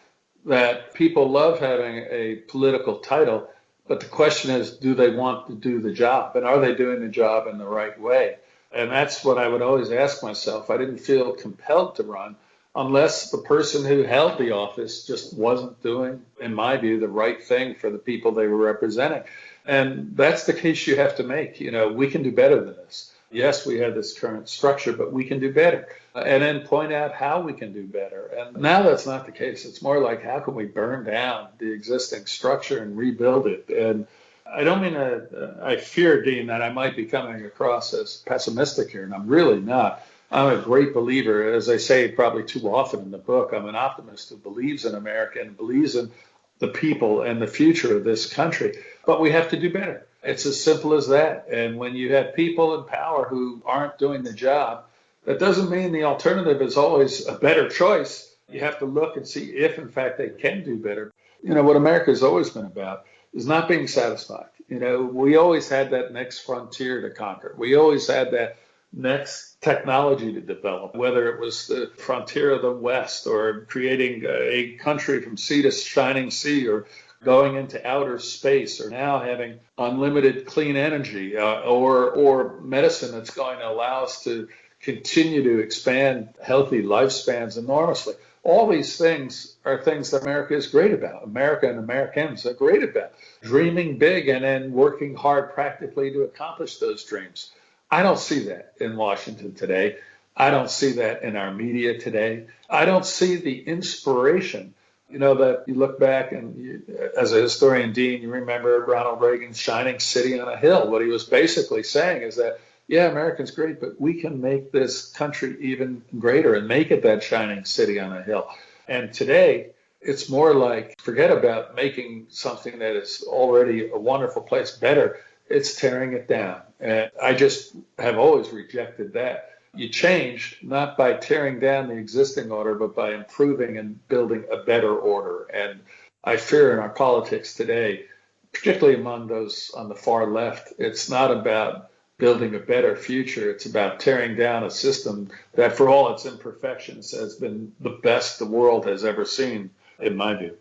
that people love having a political title. But the question is, do they want to do the job? And are they doing the job in the right way? And that's what I would always ask myself. I didn't feel compelled to run unless the person who held the office just wasn't doing, in my view, the right thing for the people they were representing. And that's the case you have to make. You know, we can do better than this. Yes, we have this current structure, but we can do better. And then point out how we can do better. And now that's not the case. It's more like, how can we burn down the existing structure and rebuild it? And I don't mean I fear, Dean, that I might be coming across as pessimistic here, and I'm really not. I'm a great believer, as I say probably too often in the book. I'm an optimist who believes in America and believes in the people and the future of this country. But we have to do better. It's as simple as that. And when you have people in power who aren't doing the job, that doesn't mean the alternative is always a better choice. You have to look and see if, in fact, they can do better. You know, what America has always been about is not being satisfied. You know, we always had that next frontier to conquer. We always had that next technology to develop, whether it was the frontier of the West or creating a country from sea to shining sea or going into outer space or now having unlimited clean energy or medicine that's going to allow us to continue to expand healthy lifespans enormously. All these things are things that America is great about. America and Americans are great about dreaming big and then working hard practically to accomplish those dreams. I don't see that in Washington today. I don't see that in our media today. I don't see the inspiration. You know, that you look back and as a historian, Dean, you remember Ronald Reagan's shining city on a hill. What he was basically saying is that, yeah, America's great, but we can make this country even greater and make it that shining city on a hill. And today, it's more like, forget about making something that is already a wonderful place better. it's tearing it down. And I just have always rejected that. You change not by tearing down the existing order, but by improving and building a better order. And I fear in our politics today, particularly among those on the far left, it's not about building a better future. It's about tearing down a system that, for all its imperfections, has been the best the world has ever seen, in my view.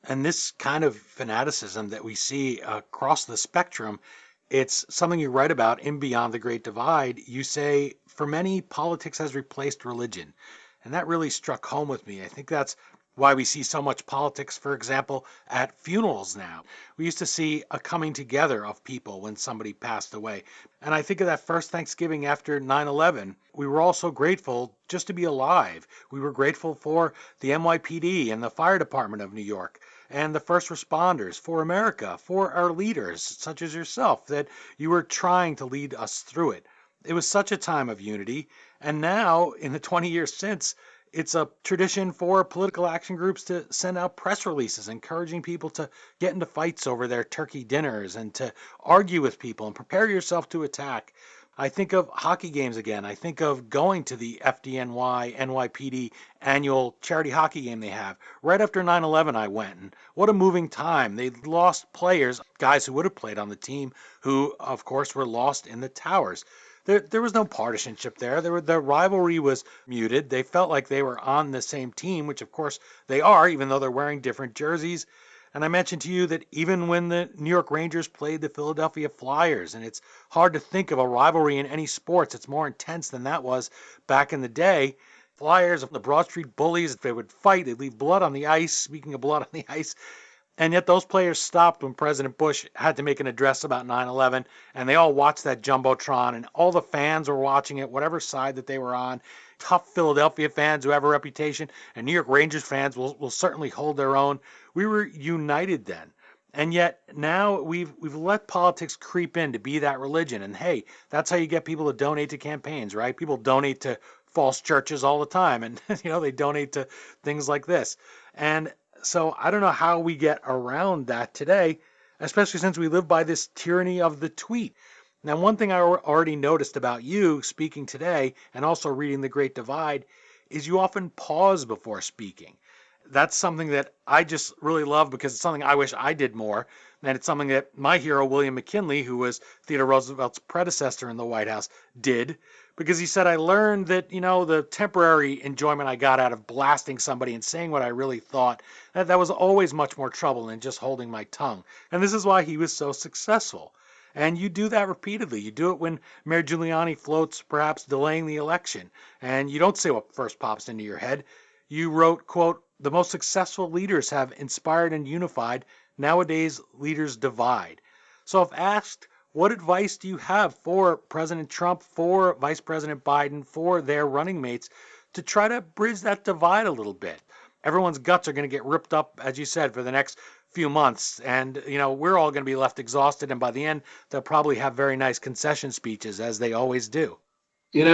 And this kind of fanaticism that we see across the spectrum, it's something you write about in Beyond the Great Divide. You say, for many, politics has replaced religion. And that really struck home with me. I think that's why we see so much politics, for example, at funerals now. We used to see a coming together of people when somebody passed away. And I think of that first Thanksgiving after 9/11. We were all so grateful just to be alive. We were grateful for the NYPD and the fire department of New York and the first responders, for America, for our leaders, such as yourself, that you were trying to lead us through it. It was such a time of unity. And now, in the 20 years since, it's a tradition for political action groups to send out press releases encouraging people to get into fights over their turkey dinners and to argue with people and prepare yourself to attack. I think of hockey games again. I think of going to the FDNY, NYPD annual charity hockey game they have. Right after 9/11, I went, and what a moving time. They lost players, guys who would have played on the team, who, of course, were lost in the towers. There was no partisanship there. The rivalry was muted. They felt like they were on the same team, which, of course, they are, even though they're wearing different jerseys. And I mentioned to you that even when the New York Rangers played the Philadelphia Flyers, and it's hard to think of a rivalry in any sports, it's more intense than that was back in the day. Flyers, the Broad Street Bullies, they would fight, they'd leave blood on the ice. Speaking of blood on the ice, and yet those players stopped when President Bush had to make an address about 9/11, and they all watched that Jumbotron, and all the fans were watching it, whatever side that they were on. Tough Philadelphia fans who have a reputation, and New York Rangers fans will certainly hold their own. We were united then. And yet now we've let politics creep in to be that religion. And hey, that's how you get people to donate to campaigns, right? People donate to false churches all the time, and they donate to things like this. And so I don't know how we get around that today, especially since we live by this tyranny of the tweet. Now, one thing I already noticed about you speaking today and also reading The Great Divide is you often pause before speaking. That's something that I just really love because it's something I wish I did more. And it's something that my hero, William McKinley, who was Theodore Roosevelt's predecessor in the White House, did. Because he said, I learned that, the temporary enjoyment I got out of blasting somebody and saying what I really thought, that was always much more trouble than just holding my tongue. And this is why he was so successful. And you do that repeatedly. You do it when Mayor Giuliani floats perhaps delaying the election. And you don't say what first pops into your head. You wrote, quote, the most successful leaders have inspired and unified. Nowadays, leaders divide. So if asked, what advice do you have for President Trump, for Vice President Biden, for their running mates to try to bridge that divide a little bit? Everyone's guts are going to get ripped up, as you said, for the next few months. And, we're all going to be left exhausted. And by the end, they'll probably have very nice concession speeches, as they always do. Dean,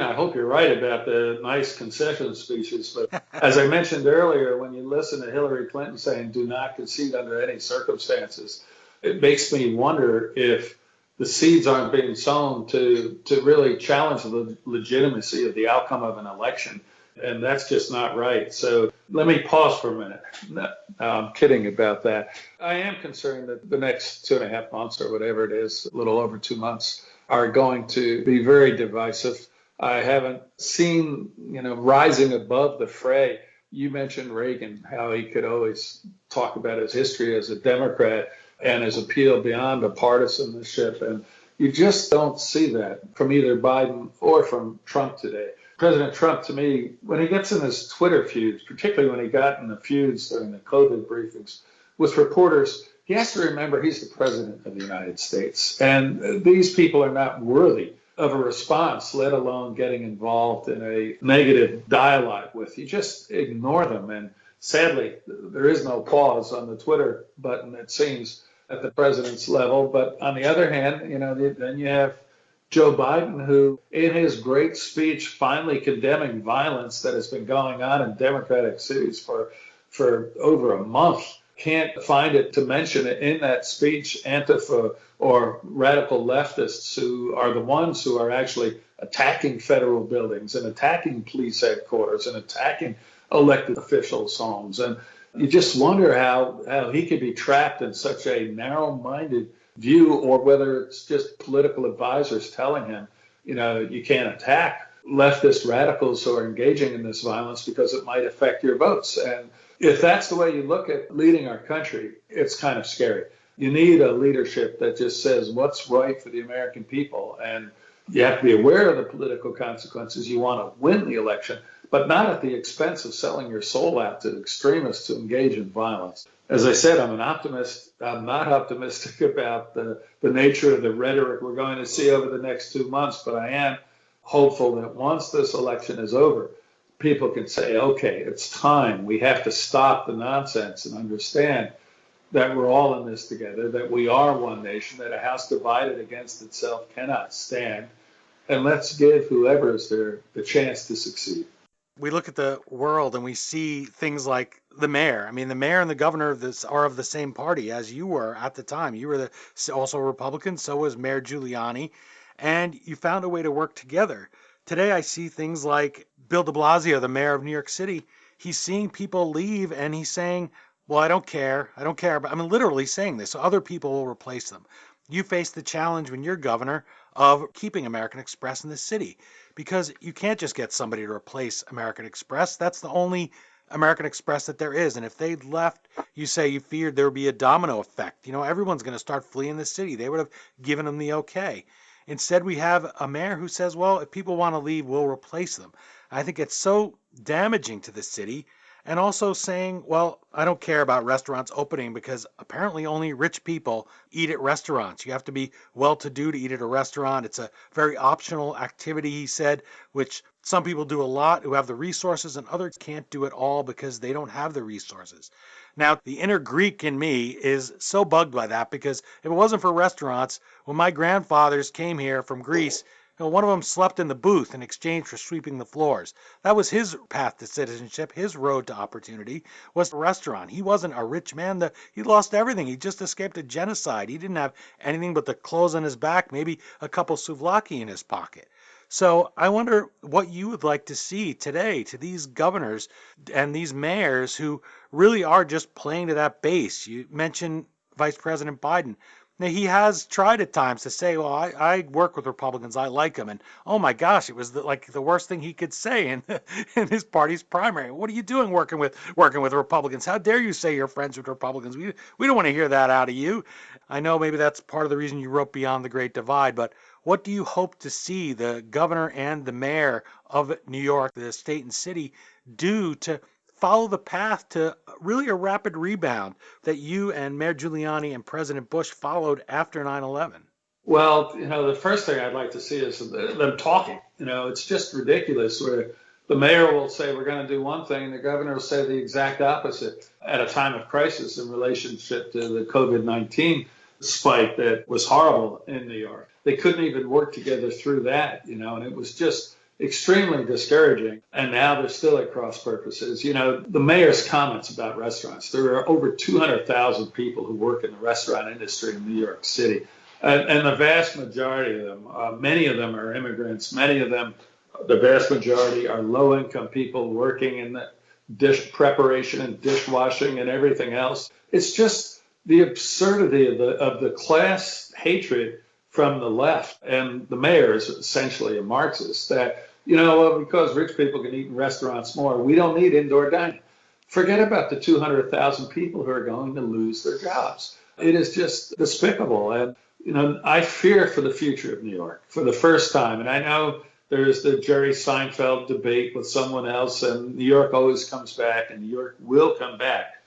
I hope you're right about the nice concession speeches. But as I mentioned earlier, when you listen to Hillary Clinton saying, do not concede under any circumstances, it makes me wonder if the seeds aren't being sown to really challenge the legitimacy of the outcome of an election. And that's just not right. So let me pause for a minute. No, I'm kidding about that. I am concerned that the next 2.5 months or whatever it is, a little over 2 months, are going to be very divisive. I haven't seen, rising above the fray. You mentioned Reagan, how he could always talk about his history as a Democrat and his appeal beyond a partisanship. And you just don't see that from either Biden or from Trump today. President Trump, to me, when he gets in his Twitter feuds, particularly when he got in the feuds during the COVID briefings with reporters, he has to remember he's the president of the United States. And these people are not worthy of a response, let alone getting involved in a negative dialogue with you. Just ignore them. And sadly, there is no pause on the Twitter button, it seems, at the president's level. But on the other hand, then you have Joe Biden, who in his great speech finally condemning violence that has been going on in Democratic cities for over a month, can't find it to mention it in that speech Antifa or radical leftists who are the ones who are actually attacking federal buildings and attacking police headquarters and attacking elected officials' homes. And you just wonder how he could be trapped in such a narrow-minded view, or whether it's just political advisors telling him, you can't attack leftist radicals who are engaging in this violence because it might affect your votes. And if that's the way you look at leading our country, it's kind of scary. You need a leadership that just says what's right for the American people. And you have to be aware of the political consequences. You want to win the election, but not at the expense of selling your soul out to extremists who engage in violence. As I said, I'm an optimist. I'm not optimistic about the nature of the rhetoric we're going to see over the next 2 months, but I am hopeful that once this election is over, people can say, okay, it's time. We have to stop the nonsense and understand that we're all in this together, that we are one nation, that a house divided against itself cannot stand. And let's give whoever is there the chance to succeed. We look at the world and we see things like the mayor. I mean, the mayor and the governor are of the same party as you were at the time. You were also a Republican, so was Mayor Giuliani, and you found a way to work together. Today I see things like Bill de Blasio, the mayor of New York City. He's seeing people leave and he's saying, well, I don't care. But I'm literally saying this, so other people will replace them. You face the challenge when you're governor of keeping American Express in the city, because you can't just get somebody to replace American Express. That's the only American Express that there is. And if they left, you say you feared there would be a domino effect. Everyone's going to start fleeing the city. They would have given them the okay. Instead, we have a mayor who says, well, if people want to leave, we'll replace them. I think it's so damaging to the city. And also saying, well, I don't care about restaurants opening because apparently only rich people eat at restaurants. You have to be well-to-do to eat at a restaurant. It's a very optional activity, he said, which some people do a lot who have the resources and others can't do it all because they don't have the resources. Now, the inner Greek in me is so bugged by that, because if it wasn't for restaurants, when my grandfathers came here from Greece, one of them slept in the booth in exchange for sweeping the floors. That was his path to citizenship. His road to opportunity was the restaurant. He wasn't a rich man. He lost everything. He just escaped a genocide. He didn't have anything but the clothes on his back, maybe a couple souvlaki in his pocket. So I wonder what you would like to see today to these governors and these mayors who really are just playing to that base. You mentioned Vice President Biden. Now, he has tried at times to say, well, I work with Republicans. I like them. And, oh, my gosh, it was the worst thing he could say in his party's primary. What are you doing working with Republicans? How dare you say you're friends with Republicans? We don't want to hear that out of you. I know maybe that's part of the reason you wrote Beyond the Great Divide, but what do you hope to see the governor and the mayor of New York, the state and city, do to follow the path to really a rapid rebound that you and Mayor Giuliani and President Bush followed after 9/11? Well, the first thing I'd like to see is them talking. It's just ridiculous where the mayor will say we're going to do one thing and the governor will say the exact opposite at a time of crisis in relationship to the COVID-19 spike that was horrible in New York. They couldn't even work together through that, and it was just extremely discouraging. And now they're still at cross purposes. The mayor's comments about restaurants, there are over 200,000 people who work in the restaurant industry in New York City. And the vast majority of them, many of them are immigrants. Many of them, the vast majority, are low-income people working in the dish preparation and dishwashing and everything else. It's just the absurdity of the class hatred from the left. And the mayor is essentially a Marxist that, because rich people can eat in restaurants more, we don't need indoor dining. Forget about the 200,000 people who are going to lose their jobs. It is just despicable. And, I fear for the future of New York for the first time. And I know there's the Jerry Seinfeld debate with someone else, and New York always comes back, and New York will come back.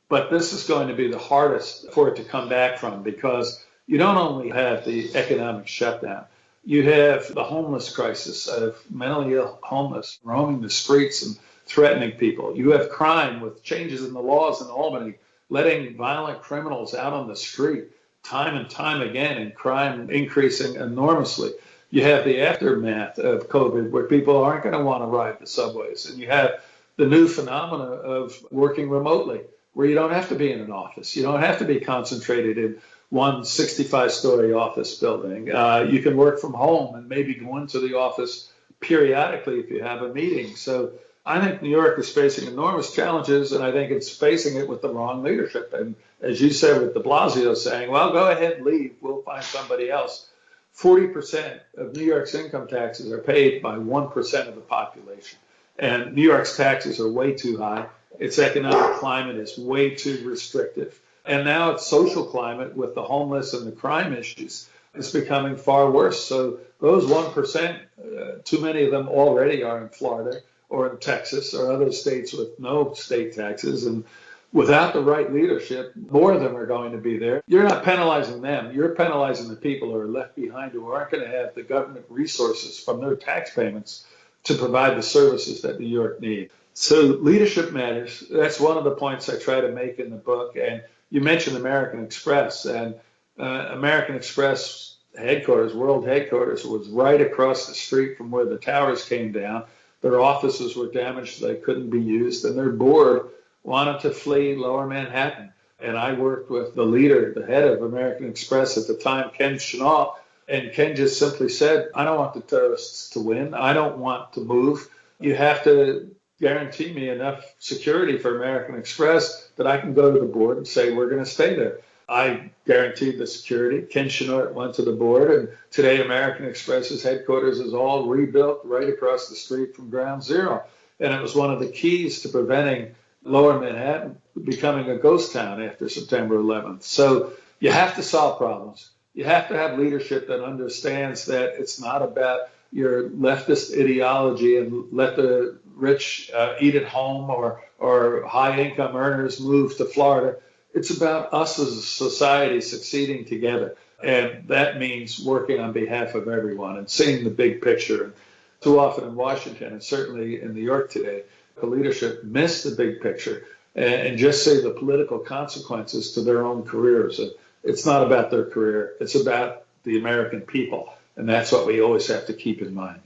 But this is going to be the hardest for it to come back from, because you don't only have the economic shutdown, you have the homeless crisis of mentally ill homeless roaming the streets and threatening people. You have crime with changes in the laws in Albany, letting violent criminals out on the street time and time again, and crime increasing enormously. You have the aftermath of COVID where people aren't going to want to ride the subways. And you have the new phenomena of working remotely, where you don't have to be in an office. You don't have to be concentrated in one 65-story office building. You can work from home and maybe go into the office periodically if you have a meeting. So I think New York is facing enormous challenges, and I think it's facing it with the wrong leadership. And as you said, with de Blasio saying, well, go ahead and leave, we'll find somebody else. 40% of New York's income taxes are paid by 1% of the population. And New York's taxes are way too high. Its economic climate is way too restrictive. And now its social climate with the homeless and the crime issues is becoming far worse. So those 1%, too many of them already are in Florida or in Texas or other states with no state taxes. And without the right leadership, more of them are going to be there. You're not penalizing them. You're penalizing the people who are left behind who aren't going to have the government resources from their tax payments to provide the services that New York needs. So leadership matters. That's one of the points I try to make in the book. And you mentioned American Express, and American Express headquarters, world headquarters, was right across the street from where the towers came down. Their offices were damaged, so they couldn't be used, and their board wanted to flee Lower Manhattan. And I worked with the leader, the head of American Express at the time, Ken Chenault, and Ken just simply said, I don't want the terrorists to win. I don't want to move. You have to guarantee me enough security for American Express that I can go to the board and say, we're going to stay there. I guaranteed the security. Ken Chenault went to the board, and today American Express's headquarters is all rebuilt right across the street from ground zero. And it was one of the keys to preventing Lower Manhattan becoming a ghost town after September 11th. So you have to solve problems. You have to have leadership that understands that it's not about your leftist ideology and let the rich eat at home or high-income earners move to Florida. It's about us as a society succeeding together. And that means working on behalf of everyone and seeing the big picture. Too often in Washington, and certainly in New York today, the leadership miss the big picture and just see the political consequences to their own careers. It's not about their career. It's about the American people. And that's what we always have to keep in mind.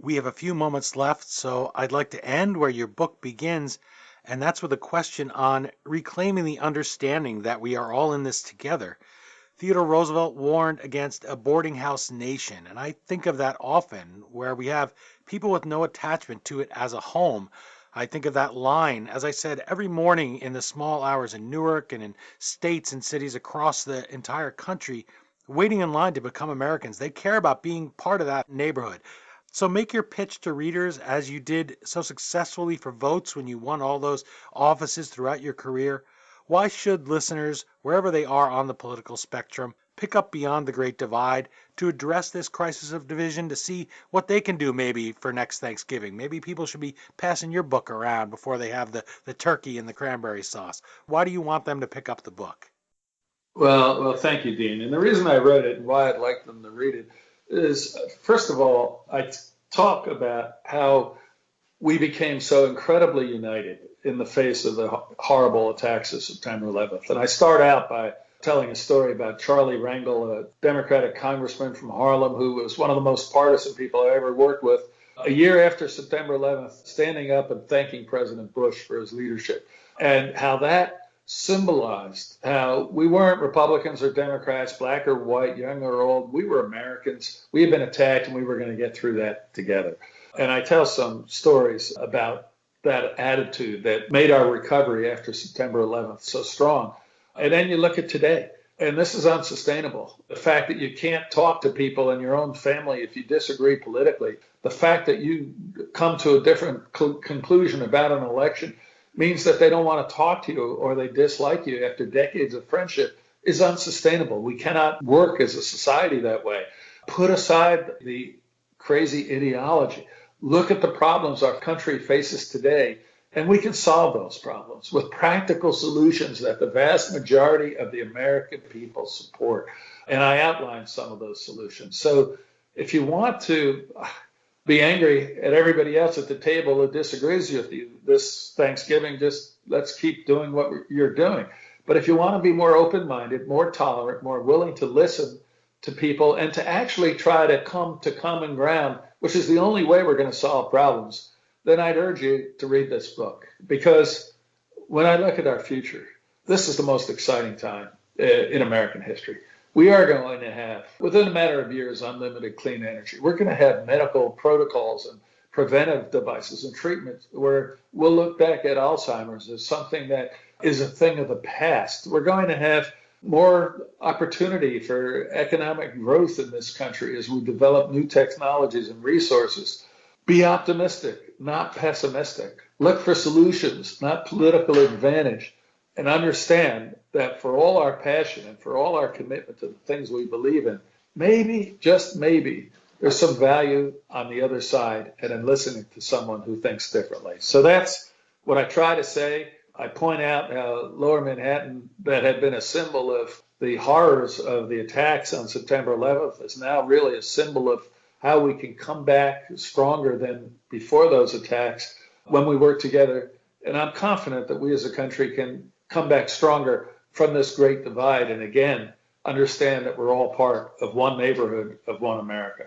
We have a few moments left, so I'd like to end where your book begins, and that's with a question on reclaiming the understanding that we are all in this together. Theodore Roosevelt warned against a boarding house nation, and I think of that often, where we have people with no attachment to it as a home. I think of that line, as I said, every morning in the small hours in Newark and in states and cities across the entire country, waiting in line to become Americans. They care about being part of that neighborhood. So make your pitch to readers, as you did so successfully for votes when you won all those offices throughout your career. Why should listeners, wherever they are on the political spectrum, pick up Beyond the Great Divide to address this crisis of division, to see what they can do maybe for next Thanksgiving? Maybe people should be passing your book around before they have the turkey and the cranberry sauce. Why do you want them to pick up the book? Well, thank you, Dean. And the reason I wrote it and why I'd like them to read it is, first of all, I talk about how we became so incredibly united in the face of the horrible attacks of September 11th. And I start out by telling a story about Charlie Rangel, a Democratic congressman from Harlem, who was one of the most partisan people I ever worked with, a year after September 11th, standing up and thanking President Bush for his leadership, and how that symbolized how we weren't Republicans or Democrats, black or white, young or old. We were Americans. We had been attacked, and we were going to get through that together. And I tell some stories about that attitude that made our recovery after September 11th so strong. And then you look at today, and this is unsustainable. The fact that you can't talk to people in your own family if you disagree politically, the fact that you come to a different conclusion about an election means that they don't want to talk to you or they dislike you after decades of friendship is unsustainable. We cannot work as a society that way. Put aside the crazy ideology. Look at the problems our country faces today, and we can solve those problems with practical solutions that the vast majority of the American people support. And I outlined some of those solutions. So if you want to be angry at everybody else at the table who disagrees with you this Thanksgiving, just let's keep doing what you're doing. But if you want to be more open-minded, more tolerant, more willing to listen to people and to actually try to come to common ground, which is the only way we're going to solve problems, then I'd urge you to read this book. Because when I look at our future, this is the most exciting time in American history. We are going to have, within a matter of years, unlimited clean energy. We're going to have medical protocols and preventive devices and treatments where we'll look back at Alzheimer's as something that is a thing of the past. We're going to have more opportunity for economic growth in this country as we develop new technologies and resources. Be optimistic, not pessimistic. Look for solutions, not political advantage. And understand that for all our passion and for all our commitment to the things we believe in, maybe, just maybe, there's some value on the other side and in listening to someone who thinks differently. So that's what I try to say. I point out how Lower Manhattan, that had been a symbol of the horrors of the attacks on September 11th, is now really a symbol of how we can come back stronger than before those attacks when we work together. And I'm confident that we as a country can come back stronger from this great divide and again, understand that we're all part of one neighborhood, of one America.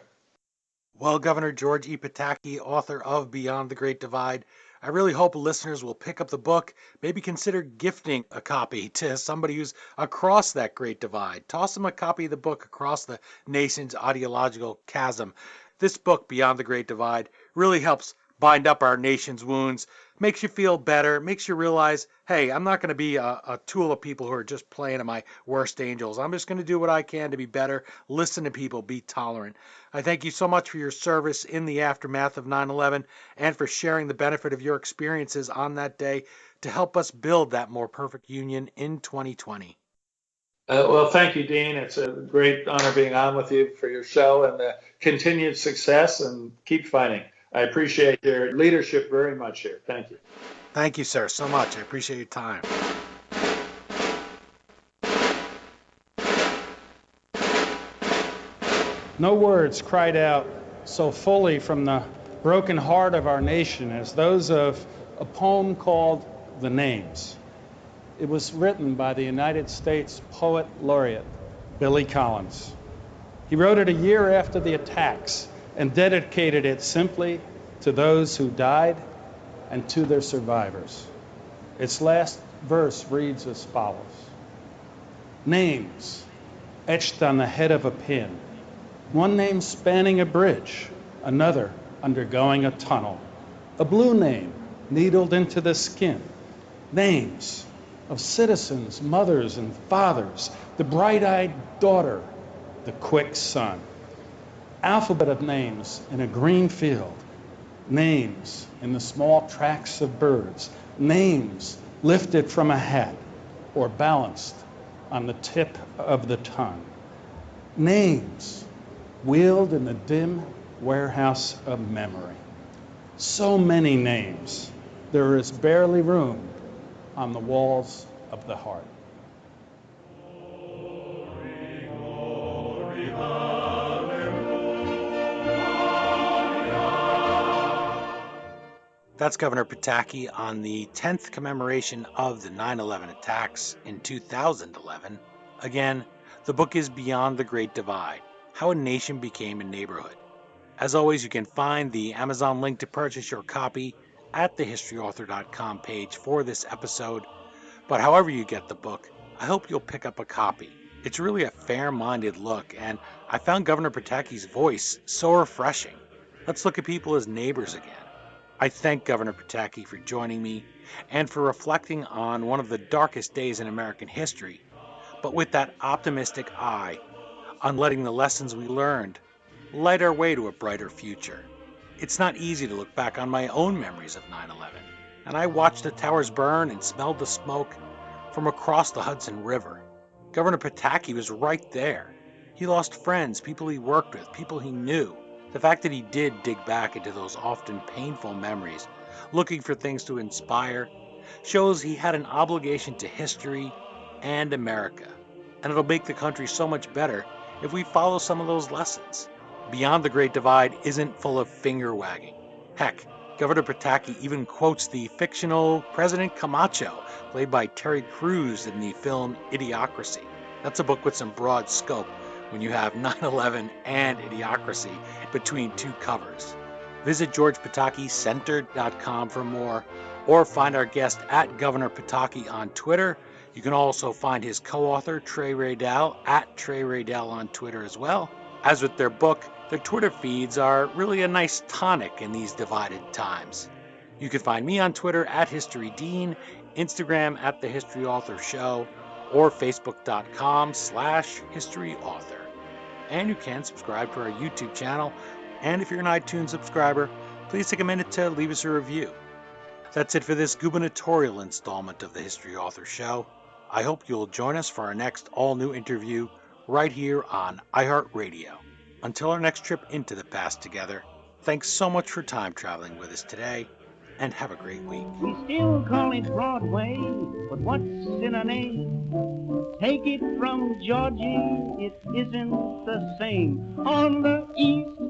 Well, Governor George E. Pataki, author of Beyond the Great Divide, I really hope listeners will pick up the book, maybe consider gifting a copy to somebody who's across that great divide. Toss them a copy of the book Across the Nation's Ideological Chasm. This book, Beyond the Great Divide, really helps bind up our nation's wounds, makes you feel better, makes you realize, hey, I'm not going to be a tool of people who are just playing to my worst angels. I'm just going to do what I can to be better, listen to people, be tolerant. I thank you so much for your service in the aftermath of 9/11 and for sharing the benefit of your experiences on that day to help us build that more perfect union in 2020. Well, thank you, Dean. It's a great honor being on with you for your show and continued success, and keep fighting. I appreciate your leadership very much here. Thank you. Thank you, sir, so much. I appreciate your time. No words cried out so fully from the broken heart of our nation as those of a poem called The Names. It was written by the United States Poet Laureate, Billy Collins. He wrote it a year after the attacks and dedicated it simply to those who died and to their survivors. Its last verse reads as follows: Names etched on the head of a pin, one name spanning a bridge, another undergoing a tunnel, a blue name needled into the skin, names of citizens, mothers and fathers, the bright-eyed daughter, the quick son. Alphabet of names in a green field, names in the small tracks of birds, names lifted from a hat or balanced on the tip of the tongue, names wheeled in the dim warehouse of memory. So many names, there is barely room on the walls of the heart. That's Governor Pataki on the 10th commemoration of the 9/11 attacks in 2011. Again, the book is Beyond the Great Divide, How a Nation Became a Neighborhood. As always, you can find the Amazon link to purchase your copy at the historyauthor.com page for this episode. But however you get the book, I hope you'll pick up a copy. It's really a fair-minded look, and I found Governor Pataki's voice so refreshing. Let's look at people as neighbors again. I thank Governor Pataki for joining me and for reflecting on one of the darkest days in American history, but with that optimistic eye on letting the lessons we learned light our way to a brighter future. It's not easy to look back on my own memories of 9/11, and I watched the towers burn and smelled the smoke from across the Hudson River. Governor Pataki was right there. He lost friends, people he worked with, people he knew. The fact that he did dig back into those often painful memories, looking for things to inspire, shows he had an obligation to history and America. And it'll make the country so much better if we follow some of those lessons. Beyond the Great Divide isn't full of finger-wagging. Heck, Governor Pataki even quotes the fictional President Camacho, played by Terry Crews in the film Idiocracy. That's a book with some broad scope when you have 9/11 and Idiocracy between two covers. Visit GeorgePatakiCenter.com for more, or find our guest at Governor Pataki on Twitter. You can also find his co-author, Trey Radel, at Trey Radel on Twitter as well. As with their book, their Twitter feeds are really a nice tonic in these divided times. You can find me on Twitter at HistoryDean, Instagram at The History Author Show, or Facebook.com/HistoryAuthor. And you can subscribe to our YouTube channel. And if you're an iTunes subscriber, please take a minute to leave us a review. That's it for this gubernatorial installment of the History Author Show. I hope you'll join us for our next all-new interview right here on iHeartRadio. Until our next trip into the past together, thanks so much for time traveling with us today, and have a great week. We still call it Broadway, but what's in a name? Take it from Georgie, it isn't the same. On the east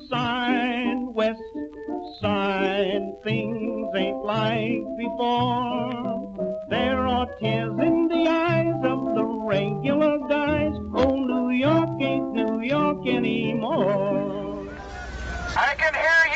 side, west side, things ain't like before. There are tears in the eyes of the regular guys. Oh, New York ain't New York anymore. I can hear